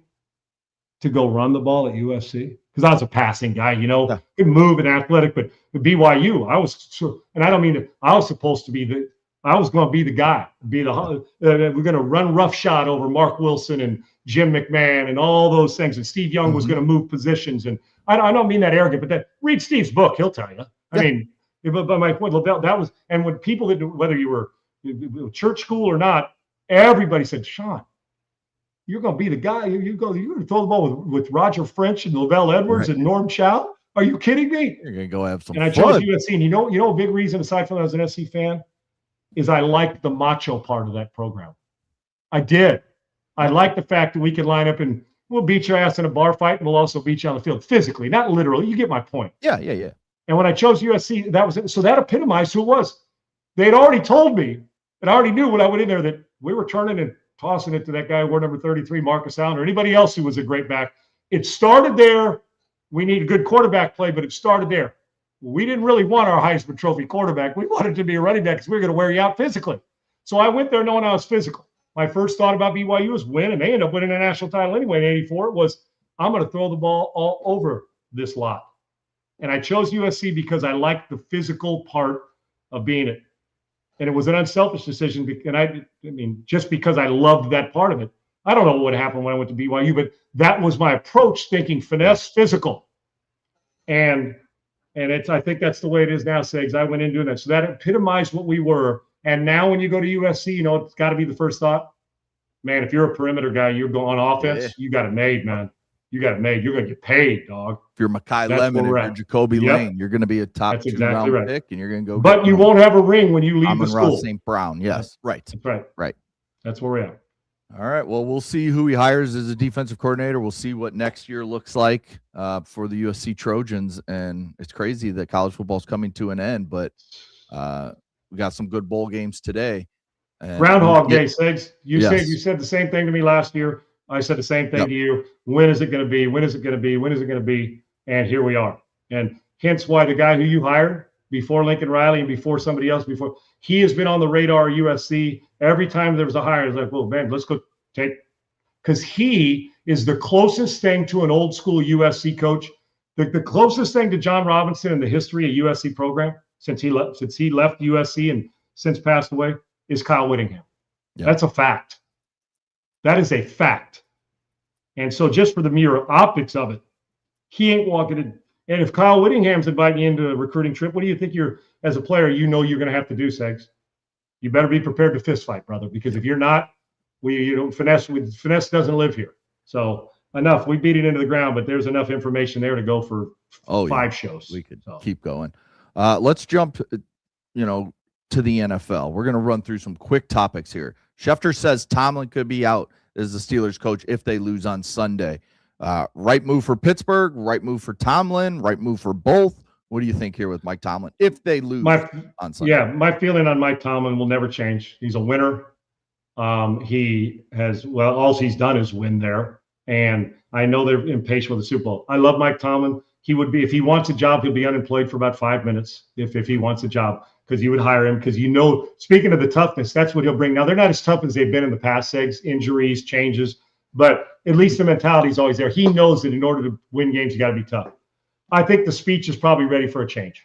to go run the ball at USC? Because I was a passing guy, good move and athletic, but BYU, I was, and I don't mean I was supposed to be I was going to be the guy, we're going to run roughshod over Mark Wilson and Jim McMahon and all those things. And Steve Young was going to move positions. And I don't mean that arrogant, but read Steve's book. He'll tell you. I mean, but my point, that was, and when people, whether you were church school or not, everybody said, Sean, you're going to be the guy. You're going to throw the ball with Roger French and Lavelle Edwards and Norm Chow. Are you kidding me? You're going to go have some fun. And I chose USC. And you know a big reason, aside from that I was an SC fan, is I liked the macho part of that program. I did. I like the fact that we can line up and we'll beat your ass in a bar fight and we'll also beat you on the field physically, not literally. You get my point. Yeah. And when I chose USC, that was it. So that epitomized who it was. They had already told me, and I already knew when I went in there that we were turning and tossing it to that guy who wore number 33, Marcus Allen, or anybody else who was a great back. It started there. We need a good quarterback play, but it started there. We didn't really want our Heisman Trophy quarterback. We wanted to be a running back because we were going to wear you out physically. So I went there knowing I was physical. My first thought about BYU was win, and they ended up winning a national title anyway in '84. It was, I'm going to throw the ball all over this lot. And I chose USC because I liked the physical part of being it. And it was an unselfish decision. And I mean, just because I loved that part of it. I don't know what would happen when I went to BYU, but that was my approach, thinking finesse, physical. And I think that's the way it is now, Segs. I went in doing that. So that epitomized what we were. And now when you go to USC, it's got to be the first thought. Man, if you're a perimeter guy, you're going on offense, you got it made, man. You got it made. You're going to get paid, dog. If you're Mekhi Lemon or Jacoby Lane, you're going to be a top round pick, and you're going to go. But you won't have a ring when you leave the school. St. Brown, yes. Right. That's right. Right. That's where we're at. All right. Well, we'll see who he hires as a defensive coordinator. We'll see what next year looks like for the USC Trojans. And it's crazy that college football is coming to an end, but we got some good bowl games today. And Groundhog Day, Segs. You said the same thing to me last year. I said the same thing to you. When is it going to be? When is it going to be? When is it going to be? And here we are. And hence why the guy who you hired before Lincoln Riley and before somebody else before, he has been on the radar of USC. Every time there was a hire, it's like, well, man, let's go take, because he is the closest thing to an old school USC coach, the closest thing to John Robinson in the history of USC program since he left USC and since passed away is Kyle Whittingham. Yeah. That's a fact. That is a fact. And so just for the mere optics of it, he ain't walking in. And if Kyle Whittingham's inviting you into a recruiting trip, what do you think as a player, you're going to have to do, Segs? You better be prepared to fist fight, brother, because if you're not, finesse doesn't live here. So enough. We beat it into the ground, but there's enough information there to go for 5 shows. We could keep going. Let's jump, to the NFL. We're going to run through some quick topics here. Schefter says Tomlin could be out as the Steelers coach if they lose on Sunday. Right move for Pittsburgh, right move for Tomlin, right move for both. What do you think here with Mike Tomlin if they lose on Sunday? Yeah, my feeling on Mike Tomlin will never change. He's a winner. He has, all he's done is win there. And I know they're impatient with the Super Bowl. I love Mike Tomlin. He would be, if he wants a job, he'll be unemployed for about 5 minutes if he wants a job. because you would hire him because speaking of the toughness, that's what he'll bring. Now, they're not as tough as they've been in the past, Segs, injuries, changes, but at least the mentality is always there. He knows that in order to win games, you got to be tough. I think the speech is probably ready for a change.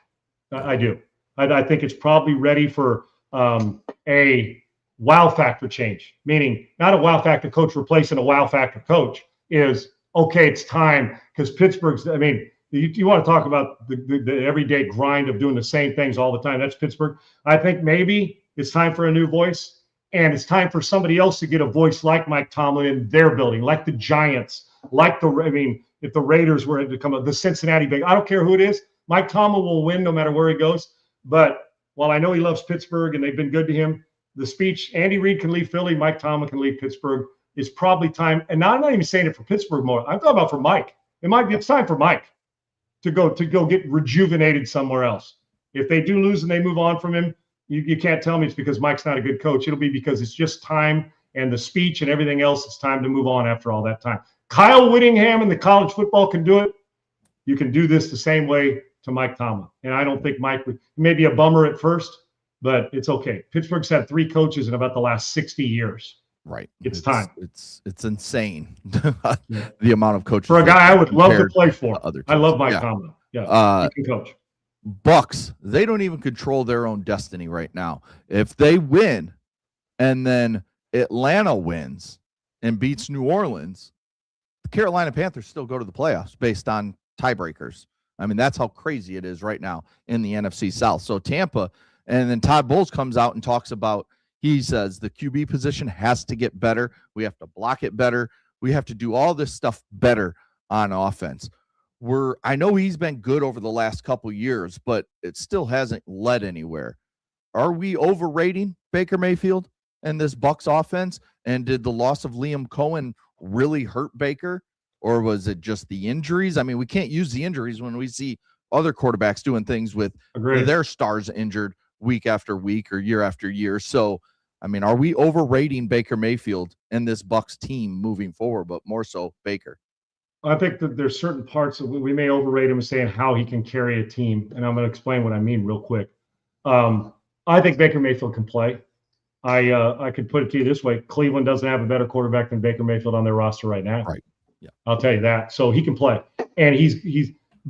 I do. I think it's probably ready for a wow factor change, meaning not a wow factor coach replacing a wow factor coach is, okay, it's time, because Pittsburgh's, I mean, you want to talk about the everyday grind of doing the same things all the time. That's Pittsburgh. I think maybe it's time for a new voice, and it's time for somebody else to get a voice like Mike Tomlin in their building, like the Giants, if the Raiders were to come up, the Cincinnati Bengals, I don't care who it is, Mike Tomlin will win no matter where he goes. But while I know he loves Pittsburgh and they've been good to him, the speech, Andy Reid can leave Philly, Mike Tomlin can leave Pittsburgh, is probably time. And now I'm not even saying it for Pittsburgh more. I'm talking about for Mike. It's time for Mike to go get rejuvenated somewhere else. If they do lose and they move on from him, you can't tell me it's because Mike's not a good coach. It'll be because it's just time, and the speech and everything else, it's time to move on after all that time. Kyle Whittingham and the college football can do it. You can do this the same way to Mike Tomlin. And I don't think Mike would, maybe a bummer at first, but it's okay. Pittsburgh's had 3 coaches in about the last 60 years. Right. It's time. It's insane the amount of coaches. For a guy I would love to play for. I love Mike yeah. Tomlin. Yeah, he can coach. Bucks, they don't even control their own destiny right now. If they win and then Atlanta wins and beats New Orleans, the Carolina Panthers still go to the playoffs based on tiebreakers. I mean, that's how crazy it is right now in the NFC South. So Tampa, and then Todd Bowles comes out and talks about, he says the QB position has to get better. We have to block it better. We have to do all this stuff better on offense. I know he's been good over the last couple years, but it still hasn't led anywhere. Are we overrating Baker Mayfield and this Bucs offense? And did the loss of Liam Cohen really hurt Baker? Or was it just the injuries? I mean, we can't use the injuries when we see other quarterbacks doing things with their stars injured week after week or year after year. So, I mean, are we overrating Baker Mayfield and this Bucs team moving forward, but more so Baker? I think that there's certain parts that we may overrate him saying how he can carry a team. And I'm going to explain what I mean real quick. I think Baker Mayfield can play. I could put it to you this way. Cleveland doesn't have a better quarterback than Baker Mayfield on their roster right now. Right. Yeah. I'll tell you that. So he can play. And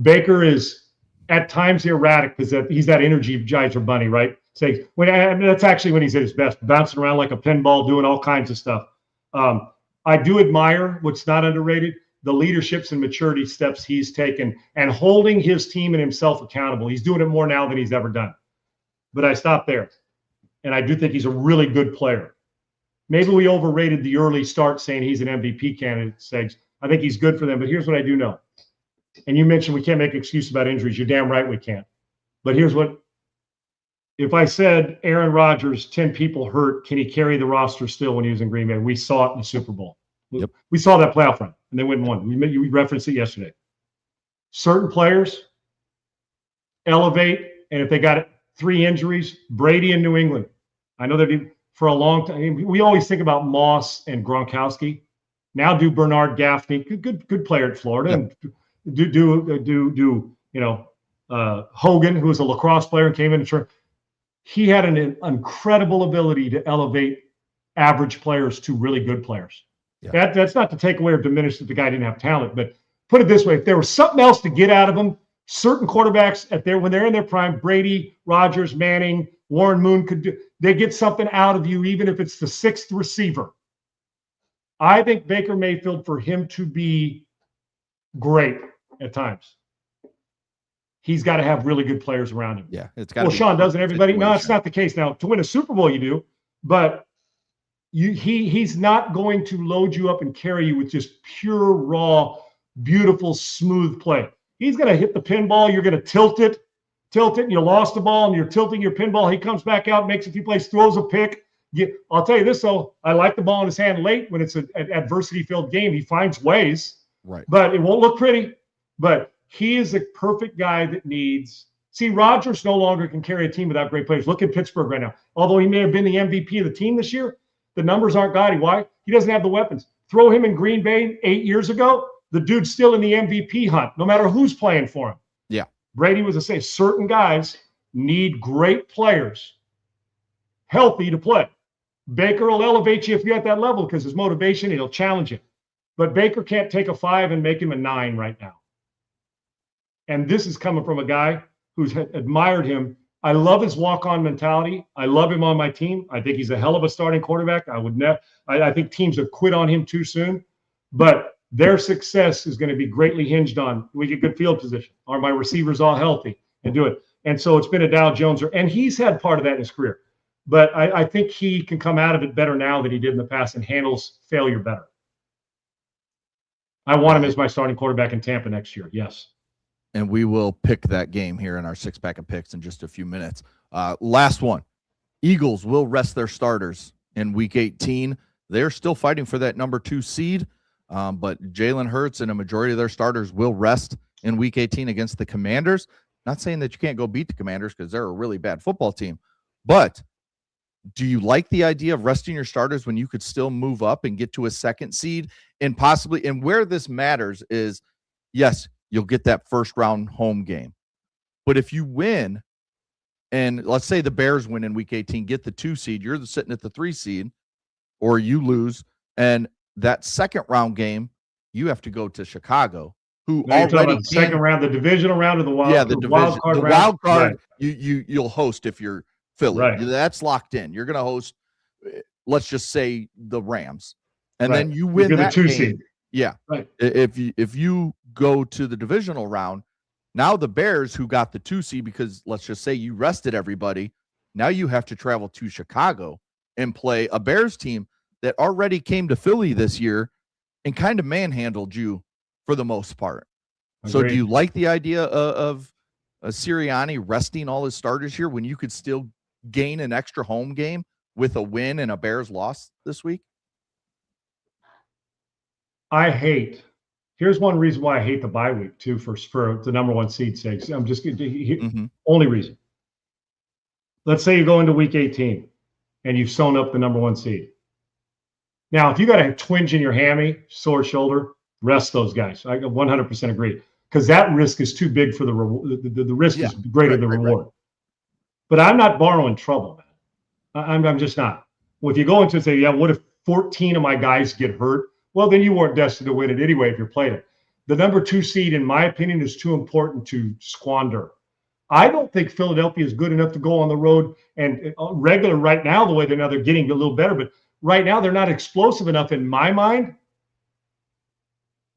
Baker is at times erratic because he's that energy Giants bunny, right? That's actually when he's at his best, bouncing around like a pinball, doing all kinds of stuff. I do admire what's not underrated, the leaderships and maturity steps he's taken and holding his team and himself accountable. He's doing it more now than he's ever done. But I stop there. And I do think he's a really good player. Maybe we overrated the early start saying he's an MVP candidate, Segs. I think he's good for them. But here's what I do know. And you mentioned we can't make an excuse about injuries. You're damn right we can't. But here's what. If I said Aaron Rodgers, 10 people hurt, can he carry the roster still when he was in Green Bay? We saw it in the Super Bowl. Yep. We saw that playoff run, and they went and won. We referenced it yesterday. Certain players elevate, and if they got 3 injuries, Brady in New England. I know that for a long time. We always think about Moss and Gronkowski. Now do Bernard Gaffney, good player at Florida, yep. And Hogan, who was a lacrosse player and came in and he had an incredible ability to elevate average players to really good players. Yeah. That's not to take away or diminish that the guy didn't have talent, but put it this way: if there was something else to get out of him, certain quarterbacks when they're in their prime, Brady, Rodgers, Manning, Warren Moon they get something out of you, even if it's the 6th receiver. I think Baker Mayfield, for him to be great at times, he's got to have really good players around him. Yeah, it's got. Well, Sean, doesn't everybody? No, it's not the case. Now, to win a Super Bowl, you do, but he's not going to load you up and carry you with just pure, raw, beautiful, smooth play. He's going to hit the pinball. You're going to tilt it, and you lost the ball, and you're tilting your pinball. He comes back out, makes a few plays, throws a pick. I'll tell you this, though. I like the ball in his hand late when it's an adversity-filled game. He finds ways, right? But it won't look pretty. But he is a perfect guy that needs. See, Rodgers no longer can carry a team without great players. Look at Pittsburgh right now. Although he may have been the MVP of the team this year, the numbers aren't gaudy. Why? He doesn't have the weapons. Throw him in Green Bay 8 years ago, the dude's still in the MVP hunt, no matter who's playing for him. Yeah. Brady was the same. Certain guys need great players healthy to play. Baker will elevate you if you're at that level because his motivation, he'll challenge you. But Baker can't take a 5 and make him a 9 right now. And this is coming from a guy who's admired him. I love his walk-on mentality. I love him on my team. I think he's a hell of a starting quarterback. I think teams have quit on him too soon. But their success is going to be greatly hinged on, we get good field position. Are my receivers all healthy and do it? And so it's been a Dow Jones, and he's had part of that in his career. But I think he can come out of it better now than he did in the past and handles failure better. I want him as my starting quarterback in Tampa next year. Yes. And we will pick that game here in our 6-pack of picks in just a few minutes. Last one. Eagles will rest their starters in Week 18. They're still fighting for that number 2 seed, but Jalen Hurts and a majority of their starters will rest in Week 18 against the Commanders. Not saying that you can't go beat the Commanders because they're a really bad football team, but do you like the idea of resting your starters when you could still move up and get to a 2nd seed and possibly, and where this matters is, yes, you'll get that first round home game. But if you win, and let's say the Bears win in Week 18, get the 2 seed, you're sitting at the 3 seed, or you lose, and that 2nd round game, you have to go to Chicago, who already the second round, the divisional round, or the wild, wild card. The wild card, right. You'll host if you're Philly. Right. That's locked in. You're going to host, let's just say, the Rams, and right. then you win you're that the 2 game. seed. Yeah. Right. If you go to the divisional round, now the Bears, who got the 2 seed, because let's just say you rested everybody, now you have to travel to Chicago and play a Bears team that already came to Philly this year and kind of manhandled you for the most part. Agreed. So do you like the idea of Sirianni resting all his starters here when you could still gain an extra home game with a win and a Bears loss this week? Here's one reason why I hate the bye week too for the number 1 seed sake. I'm just only reason. Let's say you go into Week 18 and you've sewn up the number 1 seed. Now, if you got a twinge in your hammy, sore shoulder, rest those guys. I 100% agree, because that risk is too big for the reward. The risk is greater than the reward. Right. But I'm not borrowing trouble, man. I'm just not. Well, if you go into and say, yeah, what if 14 of my guys get hurt? Well, then you weren't destined to win it anyway if you played it. The number 2 seed, in my opinion, is too important to squander. I don't think Philadelphia is good enough to go on the road and regular right now, the way they're getting a little better, but right now they're not explosive enough in my mind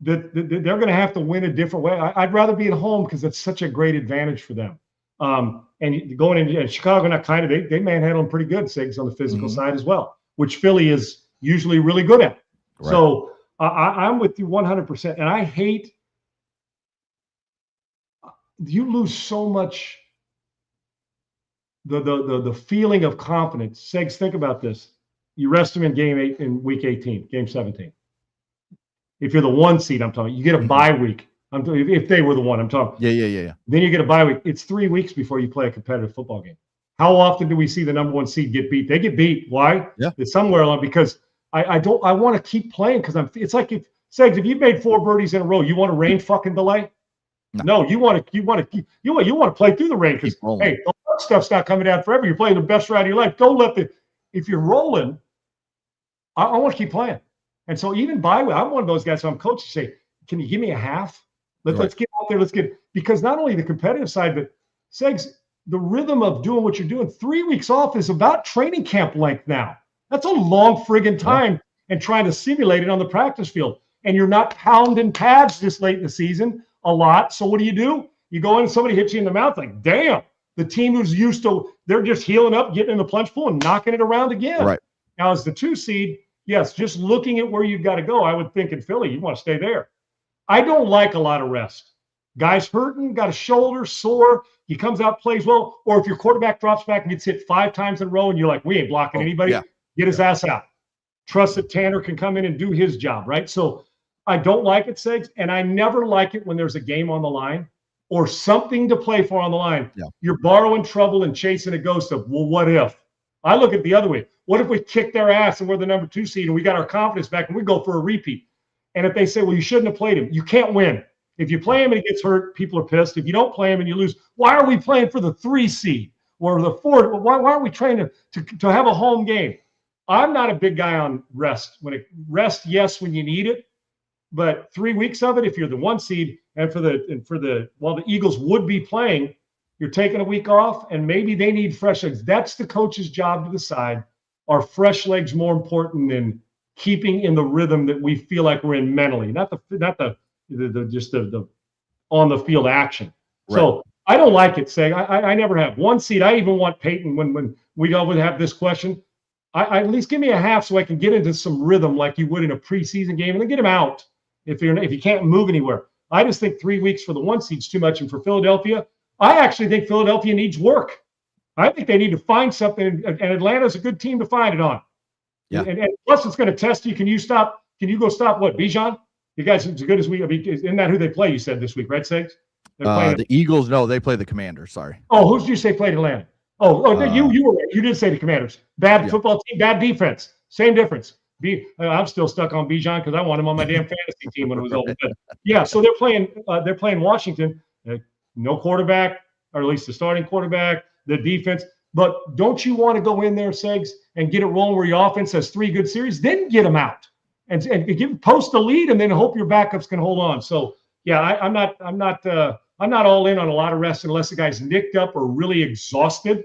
that they're going to have to win a different way. I'd rather be at home because it's such a great advantage for them. And going in Chicago, not kind of, they manhandle them pretty good, Sigs, on the physical side as well, which Philly is usually really good at. Right. So I'm with you 100%. And I hate you lose so much the feeling of confidence. Segs, think about this. You rest them in Week 18, Game 17. If you're the 1 seed, I'm talking, you get a bye week. If they were the 1, I'm talking. Yeah. Then you get a bye week. It's 3 weeks before you play a competitive football game. How often do we see the number 1 seed get beat? They get beat. Why? Yeah. It's somewhere along, because I want to keep playing, because it's like if you've made 4 birdies in a row, you want a rain fucking delay? No, you want to play through the rain, because hey, the stuff's not coming down forever. You're playing the best ride of your life. Don't let if you're rolling, I want to keep playing. And so even I'm one of those guys. So I'm coached to say, can you give me a half? Let's get out there. Because not only the competitive side, but Segs, the rhythm of doing what you're doing. 3 weeks off is about training camp length now. That's a long friggin' time, and trying to simulate it on the practice field. And you're not pounding pads this late in the season a lot. So what do? You go in and somebody hits you in the mouth, like, damn, the team who's used to, they're just healing up, getting in the plunge pool and knocking it around again. Right. Now, as the 2 seed, yes, just looking at where you've got to go, I would think in Philly, you want to stay there. I don't like a lot of rest. Guys hurting, got a shoulder, sore, he comes out, plays well, or if your quarterback drops back and gets hit 5 times in a row and you're like, we ain't blocking anybody, get his ass out. Trust that Tanner can come in and do his job, right? So I don't like it, Segs, and I never like it when there's a game on the line or something to play for on the line. Yeah. You're borrowing trouble and chasing a ghost of, well, what if? I look at the other way. What if we kick their ass and we're the number 2 seed and we got our confidence back and we go for a repeat? And if they say, well, you shouldn't have played him, you can't win. If you play him and he gets hurt, people are pissed. If you don't play him and you lose, why are we playing for the 3 seed or the 4? Why aren't we trying to have a home game? I'm not a big guy on rest. Rest, yes, when you need it, but 3 weeks of it, if you're the 1 seed, and while the Eagles would be playing, you're taking a week off, and maybe they need fresh legs. That's the coach's job to decide. Are fresh legs more important than keeping in the rhythm that we feel like we're in mentally, not the on the field action. Right. So I don't like it, saying I never have 1 seed. I even want Peyton when we always have this question. I at least give me a half so I can get into some rhythm like you would in a preseason game, and then get him out if you can't move anywhere. I just think 3 weeks for the 1 seed's too much, and for Philadelphia, I actually think Philadelphia needs work. I think they need to find something, and Atlanta's a good team to find it on. Yeah. And plus, it's going to test you. Can you go stop what, Bijan? You guys as good as we. I mean, isn't that who they play? You said this week, right, Segs? The Eagles. No, they play the Commanders. Sorry. Oh, who did you say played Atlanta? You were right. You did say the Commanders. Bad football team, bad defense. Same difference. I'm still stuck on Bijan because I want him on my damn fantasy team when it was over. But yeah, so they're playing Washington. No quarterback, or at least the starting quarterback. The defense. But don't you want to go in there, Segs, and get it rolling where your offense has 3 good series? Then get them out and post the lead, and then hope your backups can hold on. So yeah, I'm not all in on a lot of rest unless the guy's nicked up or really exhausted.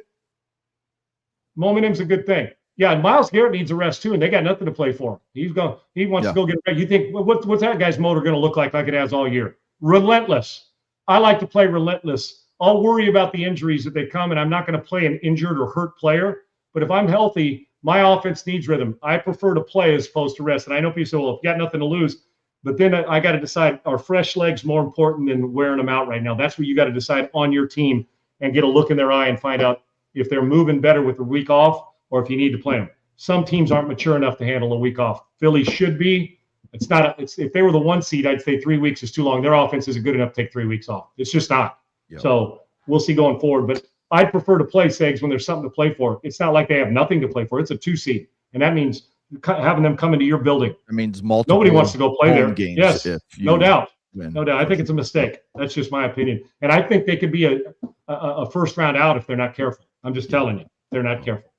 Momentum's a good thing. Yeah, and Myles Garrett needs a rest too, and they got nothing to play for. He wants to go get ready. You think what's that guy's motor going to look like it has all year? Relentless. I like to play relentless. I'll worry about the injuries that they come, and I'm not going to play an injured or hurt player. But if I'm healthy, my offense needs rhythm. I prefer to play as opposed to rest. And I know people say, well, if you got nothing to lose, but then I got to decide, are fresh legs more important than wearing them out right now? That's what you got to decide on your team and get a look in their eye and find out if they're moving better with a week off or if you need to play them. Some teams aren't mature enough to handle a week off. Philly should be. If they were the 1 seed, I'd say 3 weeks is too long. Their offense isn't good enough to take 3 weeks off. It's just not. Yep. So we'll see going forward. But I'd prefer to play Segs when there's something to play for. It's not like they have nothing to play for. It's a 2 seed. And that means having them come into your building. It means multiple. Nobody wants to go play there. Games. Yes, no doubt. No doubt. I think it's a mistake. That's just my opinion. And I think they could be a first round out if they're not careful. I'm just telling you, they're not careful.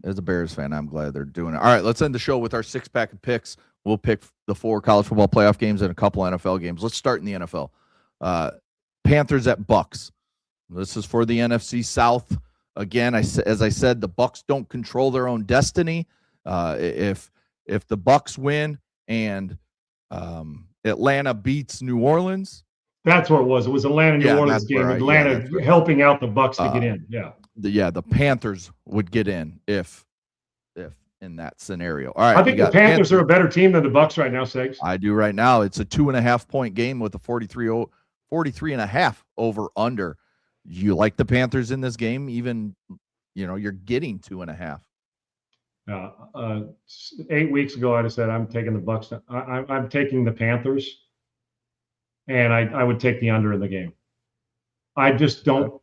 As a Bears fan, I'm glad they're doing it. All right, let's end the show with our 6-pack of picks. We'll pick the 4 college football playoff games and a couple NFL games. Let's start in the NFL. Panthers at Bucks. This is for the NFC South. Again, as I said, the Bucks don't control their own destiny. If the Bucks win and Atlanta beats New Orleans, that's what it was. It was Atlanta New Orleans game. Atlanta helping out the Bucks to get in. The Panthers would get in if in that scenario. All right, I think the Panthers are a better team than the Bucks right now, Segs. I do right now. It's a 2.5-point game with a 43.5 over under. You like the Panthers in this game? Even, you're getting 2.5. 8 weeks ago, I'd have said I'm taking the Bucks. I'm taking the Panthers, and I would take the under in the game. I just don't.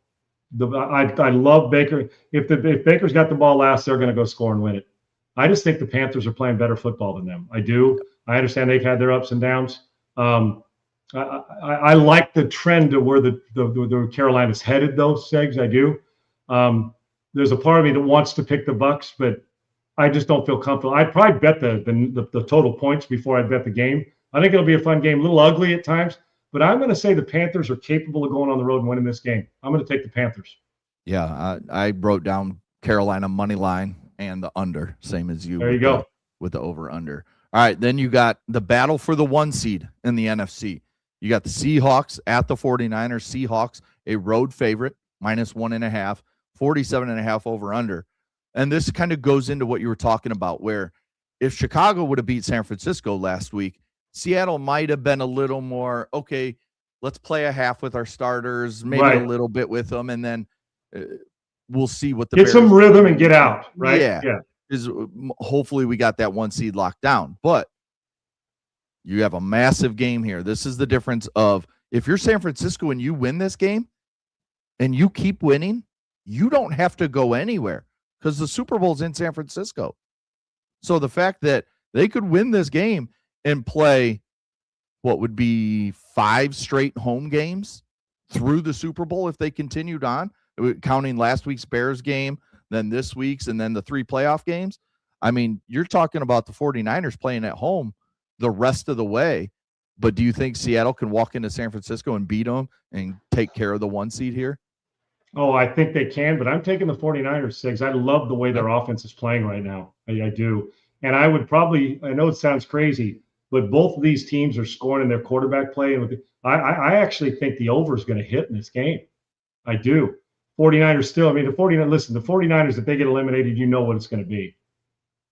I love Baker. If Baker's got the ball last, they're going to go score and win it. I just think the Panthers are playing better football than them. I do. I understand they've had their ups and downs. I like the trend of where the Carolina's headed, though, Segs. I do. There's a part of me that wants to pick the Bucks, but I just don't feel comfortable. I'd probably bet the total points before I bet the game. I think it'll be a fun game, a little ugly at times, but I'm going to say the Panthers are capable of going on the road and winning this game. I'm going to take the Panthers. Yeah, I wrote down Carolina money line and the under, same as you. There you go. With the over-under. All right, then you got the battle for the 1 seed in the NFC. You got the Seahawks at the 49ers. Seahawks, a road favorite, -1.5, 47.5 over-under. And this kind of goes into what you were talking about, where if Chicago would have beat San Francisco last week, Seattle might have been a little more, okay, let's play a half with our starters, maybe a little bit with them, and then we'll see what the Bears some rhythm and get out, right? Yeah. Hopefully we got that 1 seed locked down. But you have a massive game here. This is the difference of if you're San Francisco and you win this game and you keep winning, you don't have to go anywhere because the Super Bowl's in San Francisco. So the fact that they could win this game and play what would be 5 straight home games through the Super Bowl if they continued on, counting last week's Bears game, then this week's, and then the 3 playoff games. I mean, you're talking about the 49ers playing at home the rest of the way. But do you think Seattle can walk into San Francisco and beat them and take care of the 1 seed here? Oh, I think they can, but I'm taking the 49ers, Sigs. I love the way their offense is playing right now. I do. And I would probably, I know it sounds crazy, but both of these teams are scoring in their quarterback play. And I actually think the over is going to hit in this game. I do. 49ers still, I mean, the 49ers, if they get eliminated, you know what it's going to be.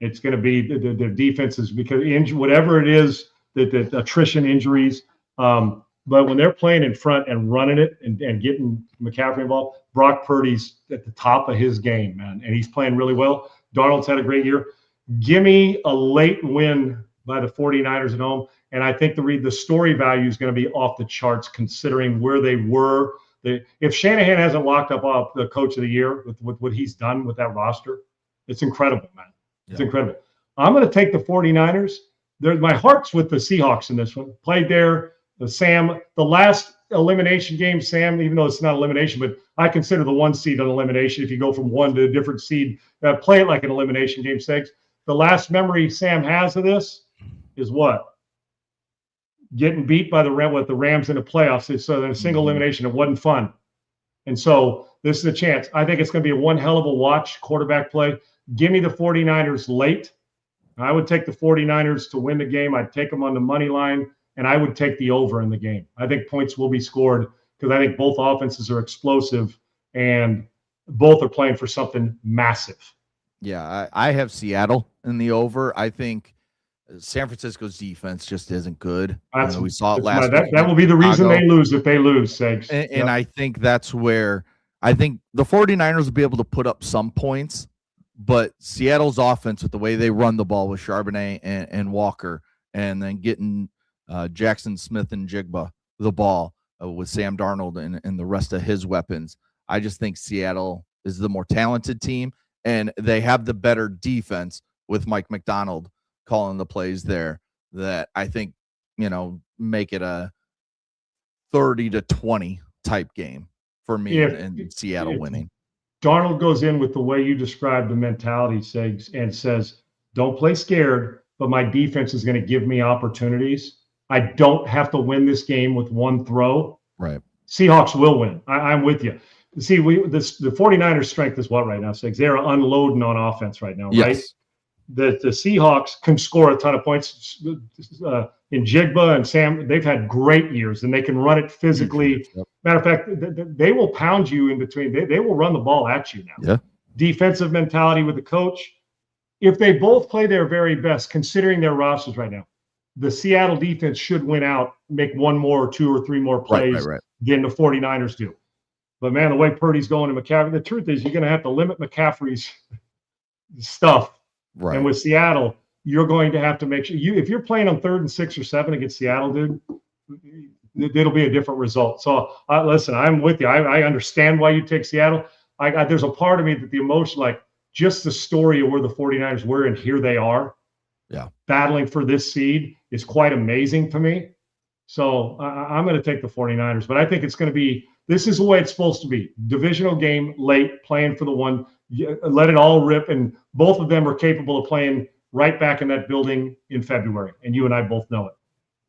It's going to be their defenses, because whatever it is, the attrition, injuries. But when they're playing in front and running it and getting McCaffrey involved, Brock Purdy's at the top of his game, man, and he's playing really well. Darnold's had a great year. Give me a late win by the 49ers at home, and I think the story value is going to be off the charts considering where they were. If Shanahan hasn't locked up the coach of the year with what he's done with that roster, it's incredible, man. It's incredible. I'm going to take the 49ers. My heart's with the Seahawks in this one. Played there. The last elimination game, Sam, even though it's not elimination, but I consider the 1 seed an elimination. If you go from 1 to a different seed, play it like an elimination game, Segs. The last memory Sam has of this is what? Getting beat by the Rams in the playoffs. It's a single elimination. It wasn't fun. And so this is a chance. I think it's going to be one hell of a watch quarterback play. Give me the 49ers late. I would take the 49ers to win the game. I'd take them on the money line, and I would take the over in the game. I think points will be scored because I think both offenses are explosive and both are playing for something massive. Yeah, I have Seattle in the over. I think San Francisco's defense just isn't good. We saw it last week. That will be the reason they lose if they lose, Segs. And I think that's where I think the 49ers will be able to put up some points, but Seattle's offense, with the way they run the ball with Charbonnet and Walker, and then getting Jackson Smith and Jigba the ball with Sam Darnold and the rest of his weapons, I just think Seattle is the more talented team, and they have the better defense with Mike McDonald calling the plays there, that I think, make it a 30-20 type game for me and Seattle winning. Darnold goes in with the way you described the mentality, Segs, and says, don't play scared, but my defense is going to give me opportunities. I don't have to win this game with 1 throw. Right. Seahawks will win. I'm with you. See, the 49ers' strength is what right now, Segs? They're unloading on offense right now, right? Yes. The Seahawks can score a ton of points. In Jigba and Sam, they've had great years, and they can run it physically. Yep. Matter of fact, they will pound you in between. They will run the ball at you now. Yeah. Defensive mentality with the coach. If they both play their very best, considering their rosters right now, the Seattle defense should win out, make 1 more or 2 or 3 more plays than the 49ers do. But, man, the way Purdy's going to McCaffrey, the truth is you're going to have to limit McCaffrey's stuff. Right. And with Seattle, you're going to have to make sure if you're playing on 3rd and 6 or 7 against Seattle, dude, it'll be a different result. So listen, I'm with you. I understand why you take Seattle. There's a part of me that the emotion, like just the story of where the 49ers were and here they are, battling for this seed is quite amazing to me. So I'm going to take the 49ers, but I think it's going to be, this is the way it's supposed to be. Divisional game, late, playing for the 1, let it all rip, and both of them are capable of playing right back in that building in February, and you and I both know it.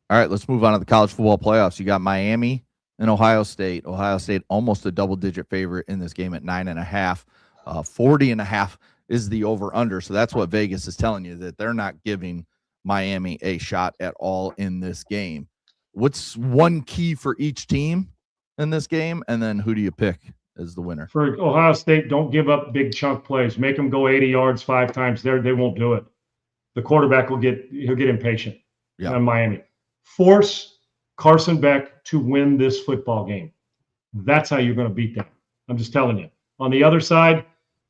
All right, let's move on to the college football playoffs. You got Miami and Ohio State. Ohio State almost a double-digit favorite in this game at 9.5. 40.5 is the over-under, so that's what Vegas is telling you, that they're not giving Miami a shot at all in this game. What's one key for each team in this game, and then who do you pick as the winner? For Ohio State, don't give up big chunk plays. Make them go 80 yards 5 times. They won't do it. The quarterback he'll get impatient. On Miami. Force Carson Beck to win this football game. That's how you're going to beat them. I'm just telling you. On the other side,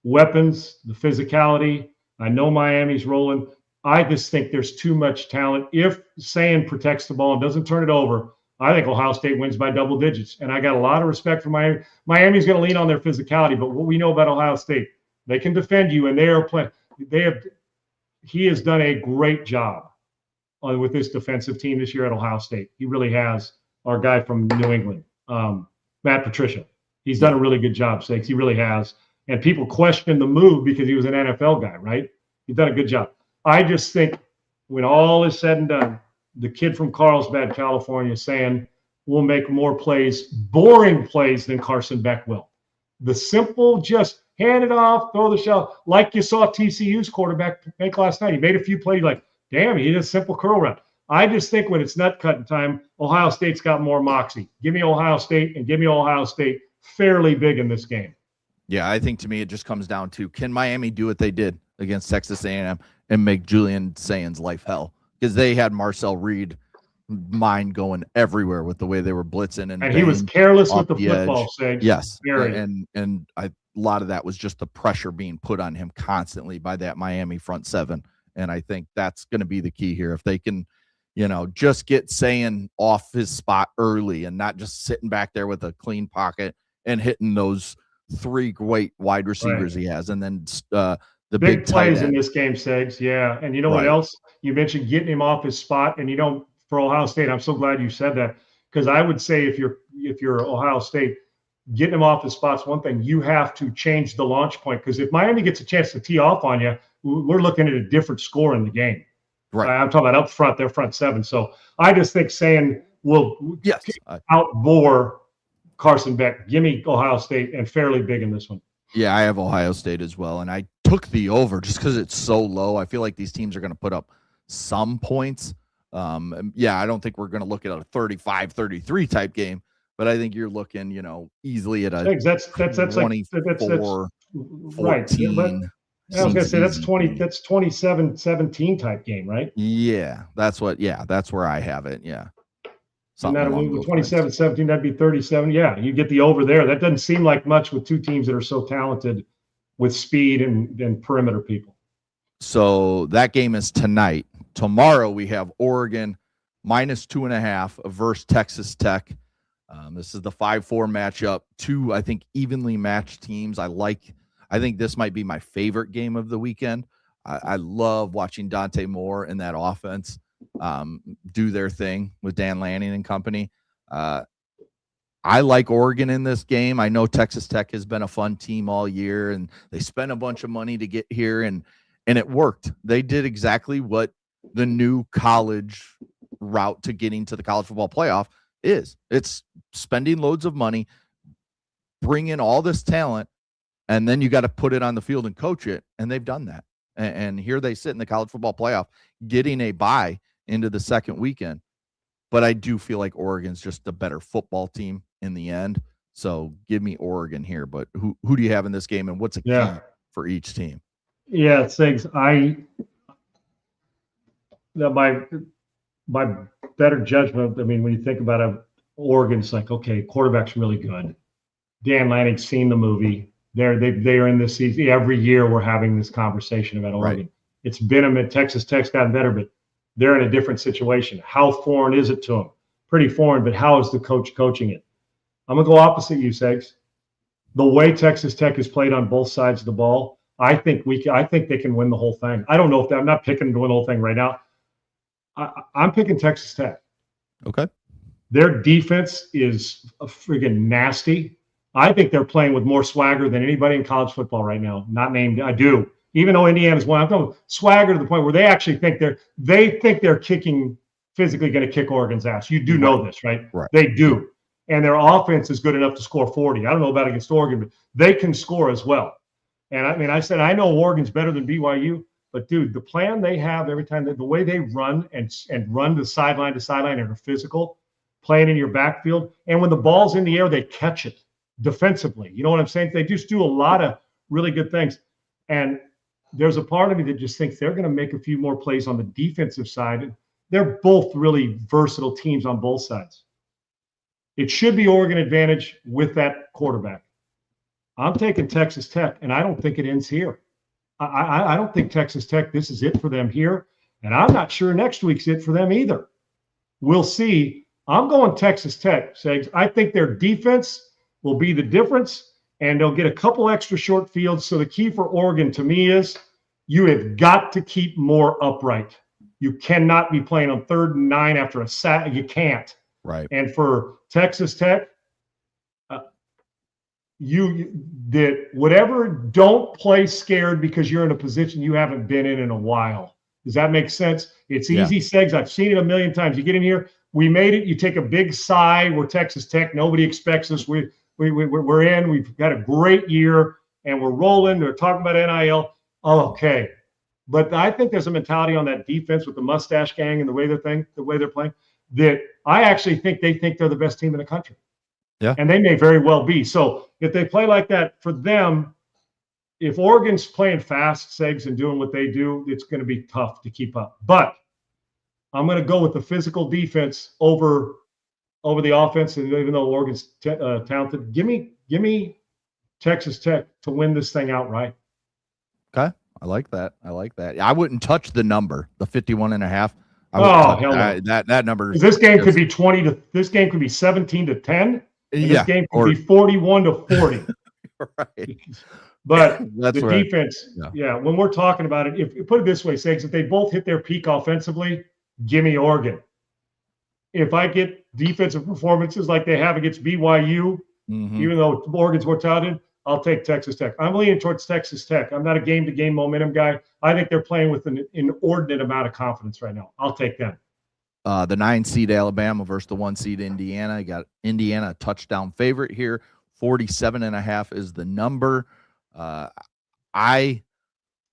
weapons, the physicality. I know Miami's rolling. I just think there's too much talent. If Sayan protects the ball and doesn't turn it over, I think Ohio State wins by double digits. And I got a lot of respect for Miami. Miami's going to lean on their physicality, but what we know about Ohio State, they can defend you, and they are playing. He has done a great job with this defensive team this year at Ohio State. He really has. Our guy from New England, Matt Patricia. He's done a really good job, Sakes. He really has. And people question the move because he was an NFL guy, right? He's done a good job. I just think when all is said and done, the kid from Carlsbad, California, saying we'll make more plays, boring plays than Carson Beck will. The simple, just hand it off, throw the shell, like you saw TCU's quarterback make last night. He made a few plays like, damn, he did a simple curl route. I just think when it's nut cutting time, Ohio State's got more moxie. Give me Ohio State and give me Ohio State fairly big in this game. Yeah, I think to me it just comes down to, can Miami do what they did against Texas A&M and make Julian Saint's life hell? Because they had Marcel Reed mind going everywhere with the way they were blitzing, and he was careless with the edge. Football. Saying, yes, very. and a lot of that was just the pressure being put on him constantly by that Miami front seven, and I think that's going to be the key here. If they can, just get Saint off his spot early and not just sitting back there with a clean pocket and hitting those three great wide receivers he has, and then the big plays in this game, Segs. Yeah, and you know what else? You mentioned getting him off his spot, and for Ohio State, I'm so glad you said that, because I would say if you're Ohio State, getting him off his spot's one thing. You have to change the launch point, because if Miami gets a chance to tee off on you, we're looking at a different score in the game. Right. I'm talking about up front, their front seven. So I just think saying will outbore Carson Beck. Give me Ohio State and fairly big in this one. Yeah, I have Ohio State as well, and I took the over just because it's so low. I feel like these teams are going to put up some points. I don't think we're going to look at a 35-33 type game, but I think you're looking, easily at a that's 24, right. 14. I was going to say that's 27-17 type game, right? Yeah, that's where I have it. Yeah. Something along those 27-17, that'd be 37. Yeah, you get the over there. That doesn't seem like much with two teams that are so talented with speed and perimeter people. So that game is tonight. Tomorrow we have Oregon -2.5 versus Texas Tech. This is the 5-4 matchup. Two, I think, evenly matched teams. I think this might be my favorite game of the weekend. I love watching Dante Moore and that offense do their thing with Dan Lanning and company. I like Oregon in this game. I know Texas Tech has been a fun team all year, and they spent a bunch of money to get here, and it worked. They did exactly what the new college route to getting to the college football playoff is. It's spending loads of money, bring in all this talent, and then you got to put it on the field and coach it, and they've done that. And here they sit in the college football playoff, getting a bye into the second weekend. But I do feel like Oregon's just a better football team in the end. So give me Oregon here. But who do you have in this game, and what's a key for each team? Yeah, thanks. My better judgment, when you think about it, Oregon's like, okay, quarterback's really good. Dan Lanning's seen the movie. They are in this season. Every year we're having this conversation about Oregon. Right. It's been a minute. Texas Tech's gotten better, but they're in a different situation. How foreign is it to them? Pretty foreign, but how is the coach coaching it? I'm going to go opposite you, Segs. The way Texas Tech has played on both sides of the ball, I think they can win the whole thing. I don't know if I'm not picking to win the whole thing right now. I'm picking Texas Tech. Okay. Their defense is friggin' nasty. I think they're playing with more swagger than anybody in college football right now. Not named. I do. Even though Indiana's won, I'm talking swagger to the point where they actually think they're kicking, physically going to kick Oregon's ass. You do know this, right? Right. They do. And their offense is good enough to score 40. I don't know about against Oregon, but they can score as well. And I said, I know Oregon's better than BYU, but dude, the plan they have every time, the way they run and run the sideline to sideline and are physical, playing in your backfield. And when the ball's in the air, they catch it defensively. You know what I'm saying? They just do a lot of really good things. And there's a part of me that just thinks they're going to make a few more plays on the defensive side. They're both really versatile teams on both sides. It should be Oregon advantage with that quarterback. I'm taking Texas Tech, and I don't think it ends here. I don't think Texas Tech, this is it for them here, and I'm not sure next week's it for them either. We'll see. I'm going Texas Tech, Segs. I think their defense will be the difference, and they'll get a couple extra short fields. So the key for Oregon to me is you have got to keep more upright. You cannot be playing on 3rd and 9 after a sack. You can't. Right. And for Texas Tech, don't play scared because you're in a position you haven't been in a while. Does that make sense? It's easy, Segs. I've seen it a million times. You get in here, we made it. You take a big sigh. We're Texas Tech. Nobody expects us. We're in. We've got a great year, and we're rolling. They're talking about NIL. Okay. But I think there's a mentality on that defense with the mustache gang and the way they're playing, that I actually think they think they're the best team in the country. Yeah. And they may very well be. So if they play like that, for them, if Oregon's playing fast, Segs, and doing what they do, it's going to be tough to keep up. But I'm going to go with the physical defense over the offense. And even though Oregon's talented, give me Texas Tech to win this thing outright. Okay. I like that. I wouldn't touch the number, the 51.5. Oh, hell no. That number. This game could be this game could be 17-10. This game could be 41-40. Right. But that's the defense, when we're talking about it, if put it this way, Segs, if they both hit their peak offensively, give me Oregon. If I get defensive performances like they have against BYU, even though Oregon's more talented, I'll take Texas Tech. I'm leaning towards Texas Tech. I'm not a game-to-game momentum guy. I think they're playing with an inordinate amount of confidence right now. I'll take them. The 9 seed Alabama versus the 1 seed Indiana. You got Indiana touchdown favorite here. 47.5 is the number. I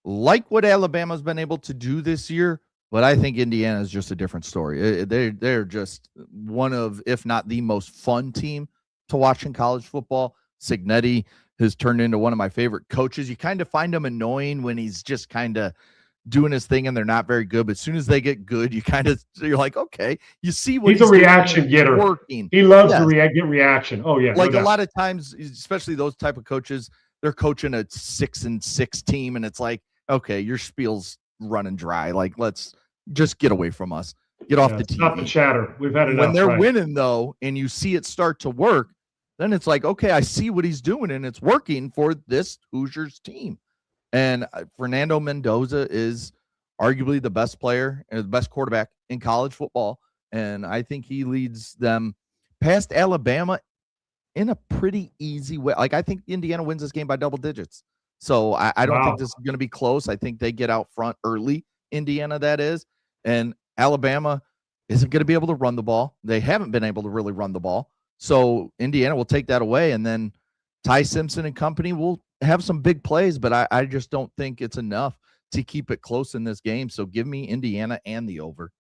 like what Alabama's been able to do this year, but I think Indiana is just a different story. They're just one of, if not the most fun team to watch in college football. Cignetti has turned into one of my favorite coaches. You kind of find him annoying when he's just kind of doing his thing and they're not very good. But as soon as they get good, you're like, okay, you see what he's a reaction getter. Working. He loves to get reaction. Oh yeah. Like a lot of times, especially those type of coaches, they're coaching a 6-6 team. And it's like, okay, your spiel's running dry. Like, let's just get away from us. Get off the TV. Stop the chatter. We've had enough. When they're winning though, and you see it start to work, then it's like, okay, I see what he's doing and it's working for this Hoosiers team. And Fernando Mendoza is arguably the best player and the best quarterback in college football. And I think he leads them past Alabama in a pretty easy way. Like, I think Indiana wins this game by double digits. So I don't think this is going to be close. I think they get out front early, Indiana, that is. And Alabama isn't going to be able to run the ball. They haven't been able to really run the ball. So Indiana will take that away, and then Ty Simpson and company will have some big plays, but I just don't think it's enough to keep it close in this game. So give me Indiana and the over.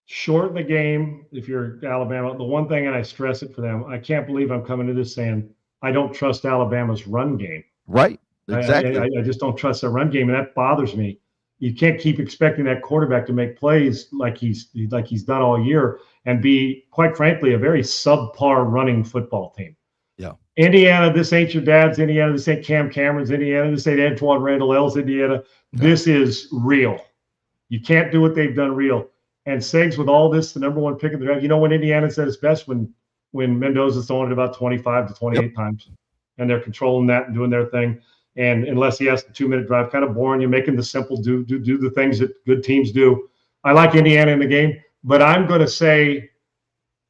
Shorten the game if you're Alabama. The one thing, and I stress it for them, I can't believe I'm coming to this saying I don't trust Alabama's run game. Right. Exactly. I just don't trust their run game, and that bothers me. You can't keep expecting that quarterback to make plays like he's done all year and be, quite frankly, a very subpar running football team. Yeah. Indiana, this ain't your dad's Indiana. This ain't Cam Cameron's Indiana. This ain't Antoine Randall L's Indiana. Yeah. This is real. You can't do what they've done real. And Segs, with all this, the number one pick in the draft, when Indiana's at its best, when Mendoza's throwing it about 25 to 28 times, and they're controlling that and doing their thing. And unless he has the 2-minute drive, kind of boring. You're making the simple do the things that good teams do. I like Indiana in the game, but I'm going to say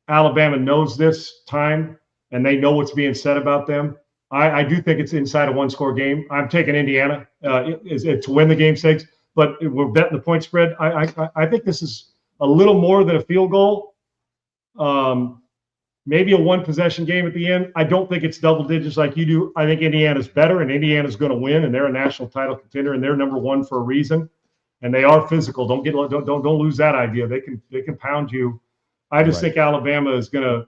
Alabama knows this time, and they know what's being said about them. I do think it's inside a one-score game. I'm taking Indiana to win the game, Segs, but we're betting the point spread. I think this is a little more than a field goal. Maybe a one-possession game at the end. I don't think it's double digits like you do. I think Indiana's better, and Indiana's going to win, and they're a national title contender, and they're number one for a reason. And they are physical. Don't lose that idea. They can pound you. I just think Alabama is going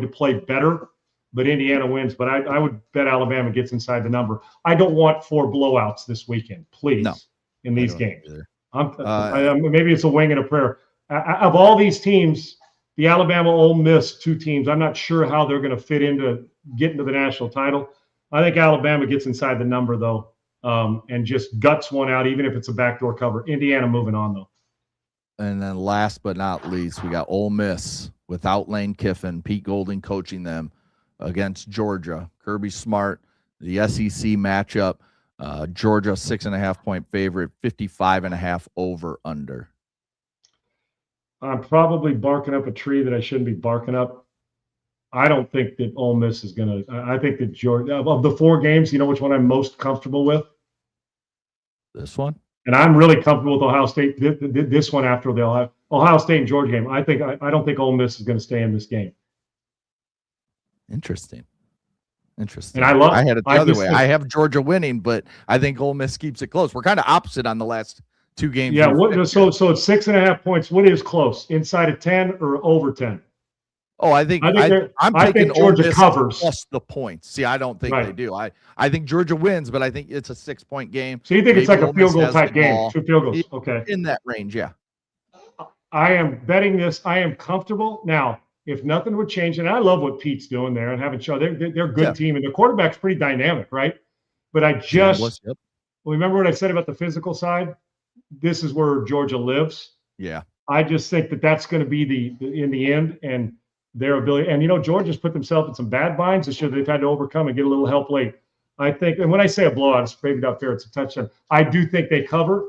to play better, but Indiana wins. But I would bet Alabama gets inside the number. I don't want 4 blowouts this weekend, please, in these games. Maybe it's a wing and a prayer. Of all these teams, the Alabama Ole Miss 2 teams, I'm not sure how they're going to fit into getting to the national title. I think Alabama gets inside the number, though, and just guts one out, even if it's a backdoor cover. Indiana moving on, though. And then last but not least, we got Ole Miss without Lane Kiffin, Pete Golding coaching them against Georgia. Kirby Smart, the SEC matchup. Georgia 6.5-point favorite, 55.5 over under. I'm probably barking up a tree that I shouldn't be barking up. I don't think that Ole Miss is going to. I think that Georgia, of the 4 games, you know which one I'm most comfortable with? This one? And I'm really comfortable with Ohio State. This one after the Ohio State and Georgia game. I don't think Ole Miss is going to stay in this game. Interesting. And I had it the other way. I have Georgia winning, but I think Ole Miss keeps it close. We're kind of opposite on the last 2 games. Yeah. So it's 6.5 points. What is close? Inside of 10 or over 10? Oh, I'm taking Georgia Ole Miss covers plus the points. See, I don't think they do. I think Georgia wins, but I think it's a 6-point game. So you think it's like a field goal type game? 2 field goals. Okay. In that range, yeah. I am betting this. I am comfortable. Now, if nothing would change, and I love what Pete's doing there and having shown they're a good team, and their quarterback's pretty dynamic, right? But I just remember what I said about the physical side. This is where Georgia lives. Yeah. I just think that that's going to be in the end, and their ability. And Georgia's put themselves in some bad binds this year they've had to overcome and get a little help late. I think, and when I say a blowout, it's maybe not fair. It's a touchdown. I do think they cover.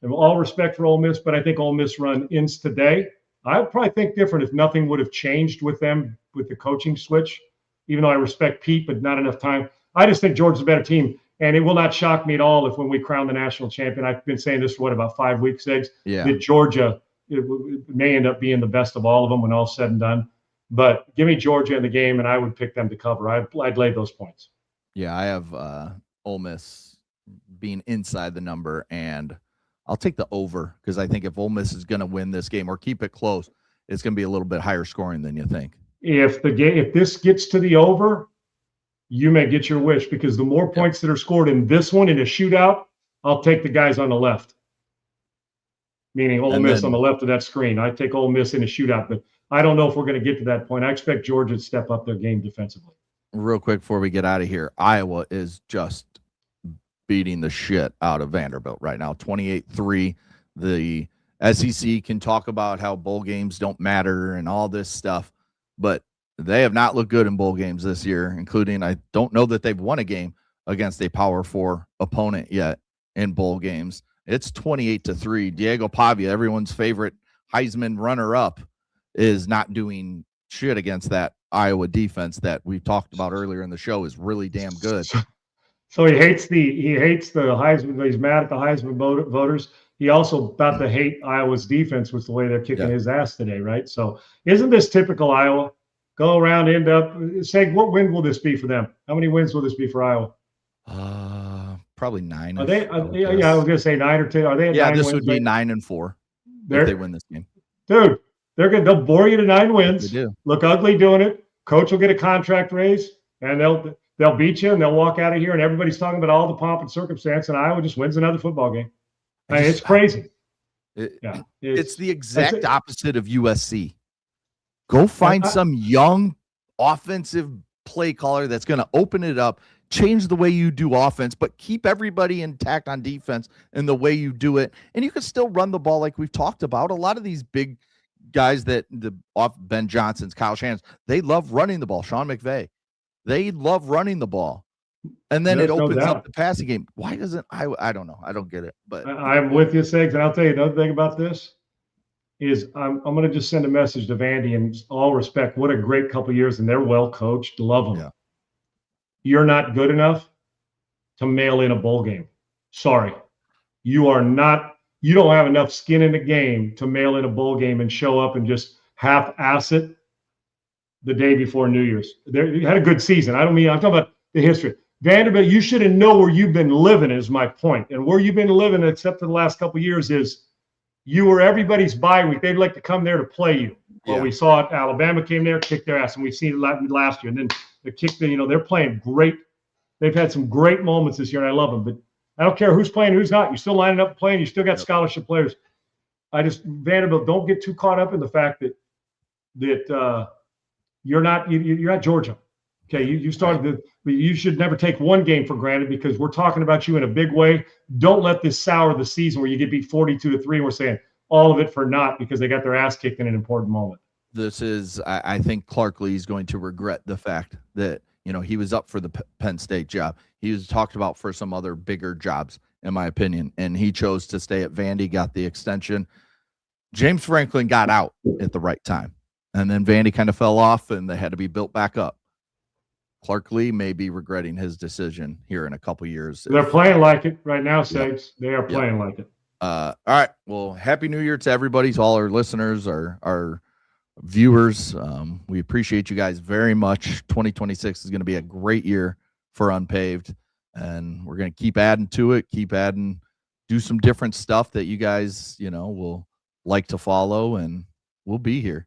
And with all respect for Ole Miss, but I think Ole Miss run ins today. I'd probably think different if nothing would have changed with them with the coaching switch. Even though I respect Pete, but not enough time. I just think Georgia's a better team, and it will not shock me at all if when we crown the national champion, I've been saying this for about 5 weeks, Eggs, that Georgia it may end up being the best of all of them when all's said and done. But give me Georgia in the game, and I would pick them to cover. I'd lay those points. Yeah, I have Ole Miss being inside the number, and I'll take the over because I think if Ole Miss is going to win this game or keep it close, it's going to be a little bit higher scoring than you think. If this gets to the over, you may get your wish because the more points that are scored in this one in a shootout, I'll take the guys on the left. Meaning Ole Miss on the left of that screen. I take Ole Miss in a shootout, but I don't know if we're going to get to that point. I expect Georgia to step up their game defensively. Real quick before we get out of here, Iowa is just beating the shit out of Vanderbilt right now, 28-3. The SEC can talk about how bowl games don't matter and all this stuff, but they have not looked good in bowl games this year, including I don't know that they've won a game against a Power 4 opponent yet in bowl games. It's 28-3. Diego Pavia, everyone's favorite Heisman runner-up, is not doing shit against that Iowa defense that we talked about earlier in the show is really damn good. So he hates the Heisman. He's mad at the Heisman voters. He also about to hate Iowa's defense with the way they're kicking his ass today, right? So isn't this typical Iowa? Go around, end up say, what win will this be for them? How many wins will this be for Iowa? Probably 9. Are they? I was gonna say 9 or 10. Are they? At 9 this would be 9-4 if they win this game. Dude, they'll bore you to 9 wins. They do. Look ugly doing it. Coach will get a contract raise, and they'll beat you, and they'll walk out of here, and everybody's talking about all the pomp and circumstance, and Iowa just wins another football game. It's crazy. It's the exact opposite of USC. Go find some young offensive play caller that's going to open it up, change the way you do offense, but keep everybody intact on defense in the way you do it. And you can still run the ball like we've talked about. A lot of these big guys Ben Johnson's, Kyle Shanahan's, they love running the ball. Sean McVay, they love running the ball. And then it opens up the passing game. Why doesn't I don't know. I don't get it. But I'm with you, Segs. And I'll tell you another thing about this is I'm going to just send a message to Vandy in all respect. What a great couple of years, and they're well coached. Love them. Yeah. You're not good enough to mail in a bowl game. Sorry. You are not. You don't have enough skin in the game to mail in a bowl game and show up and just half-ass it the day before New Year's. You had a good season. I'm talking about the history. Vanderbilt, you should have known where you've been living is my point. And where you've been living, except for the last couple of years, is you were everybody's bye week. They'd like to come there to play you. Well, we saw it. Alabama came there, kicked their ass, and we've seen it last year. And then they're playing great. They've had some great moments this year, and I love them. But I don't care who's playing, who's not. You're still lining up playing. You still got scholarship players. Vanderbilt, don't get too caught up in the fact that you're not Georgia. Okay, you started you should never take one game for granted because we're talking about you in a big way. Don't let this sour the season where you get beat 42-3 and we're saying all of it for naught because they got their ass kicked in an important moment. This is, I think Clark Lee is going to regret the fact that, he was up for the Penn State job. He was talked about for some other bigger jobs, in my opinion, and he chose to stay at Vandy, got the extension. James Franklin got out at the right time, and then Vandy kind of fell off, and they had to be built back up. Clark Lee may be regretting his decision here in a couple years. They're playing like it right now, Sags. They are playing like it. All right. Well, Happy New Year to everybody, to all our listeners, our viewers. We appreciate you guys very much. 2026 is going to be a great year for Unpaved, and we're going to keep adding to it, do some different stuff that you guys, will like to follow, and we'll be here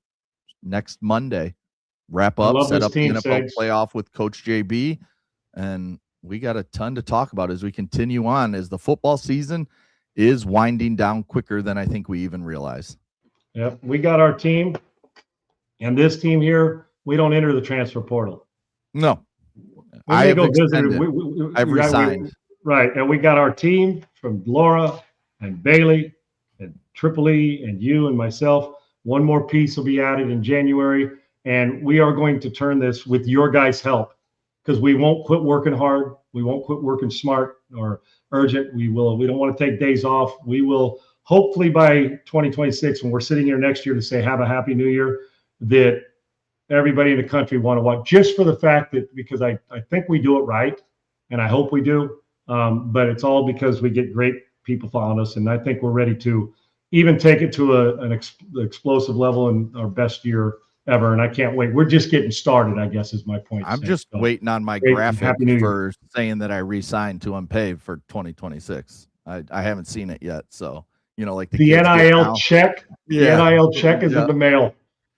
next Monday. Wrap up, set up the NFL playoff with Coach JB, and we got a ton to talk about as we continue on, as the football season is winding down quicker than I think we even realize. Yep, we got our team, and this team here, we don't enter the transfer portal. No, I've resigned. Right, and we got our team from Laura and Bailey and Tripoli and you and myself. One more piece will be added in January, and we are going to turn this with your guys' help, because we won't quit working hard. We won't quit working smart or urgent. We don't want to take days off. We will hopefully by 2026, when we're sitting here next year to say have a happy new year, that everybody in the country want to watch, just for the fact that, because I think we do it right, and I hope we do. But it's all because we get great people following us, and I think we're ready to even take it to an explosive level in our best year ever. And I can't wait. We're just getting started, I guess, is my point. I'm just waiting on my graphic for saying that I re-signed to Unpaved for 2026. I haven't seen it yet. So, like the NIL check. Yeah. The NIL check is in the mail.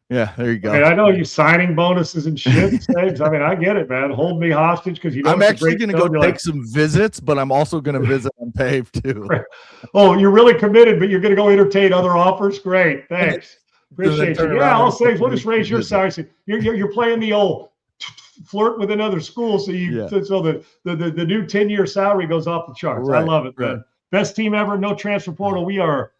Yeah, there you go. I mean, I know you signing bonuses and shit. I mean, I get it, man. Hold me hostage because I'm actually going to go take some visits, but I'm also going to visit Unpaved too. Oh, you're really committed, but you're going to go entertain other offers? Great, thanks. Appreciate you. Yeah, I'll say we'll just raise your salary. So you're playing the old flirt with another school, so the new 10-year salary goes off the charts. Right, I love it, man. Best team ever. No transfer portal. We are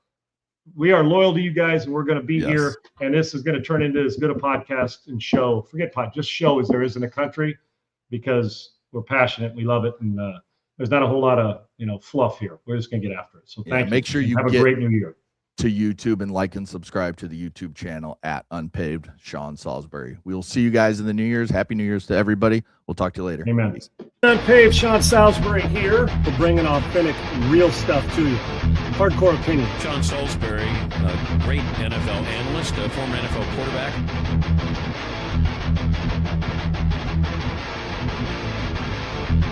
loyal to you guys, and we're going to be here. And this is going to turn into as good a podcast and show. Forget just show as there is in the country, because we're passionate. We love it, and there's not a whole lot of fluff here. We're just going to get after it. So thank you. Make sure you have a great new year. To YouTube and like and subscribe to the YouTube channel at Unpaved Sean Salisbury. We will see you guys in the New Year's. Happy New Year's to everybody. We'll talk to you later. Amen. Peace. Unpaved Sean Salisbury here. We're bringing authentic, real stuff to you. Hardcore opinion. Sean Salisbury, a great NFL analyst, a former NFL quarterback.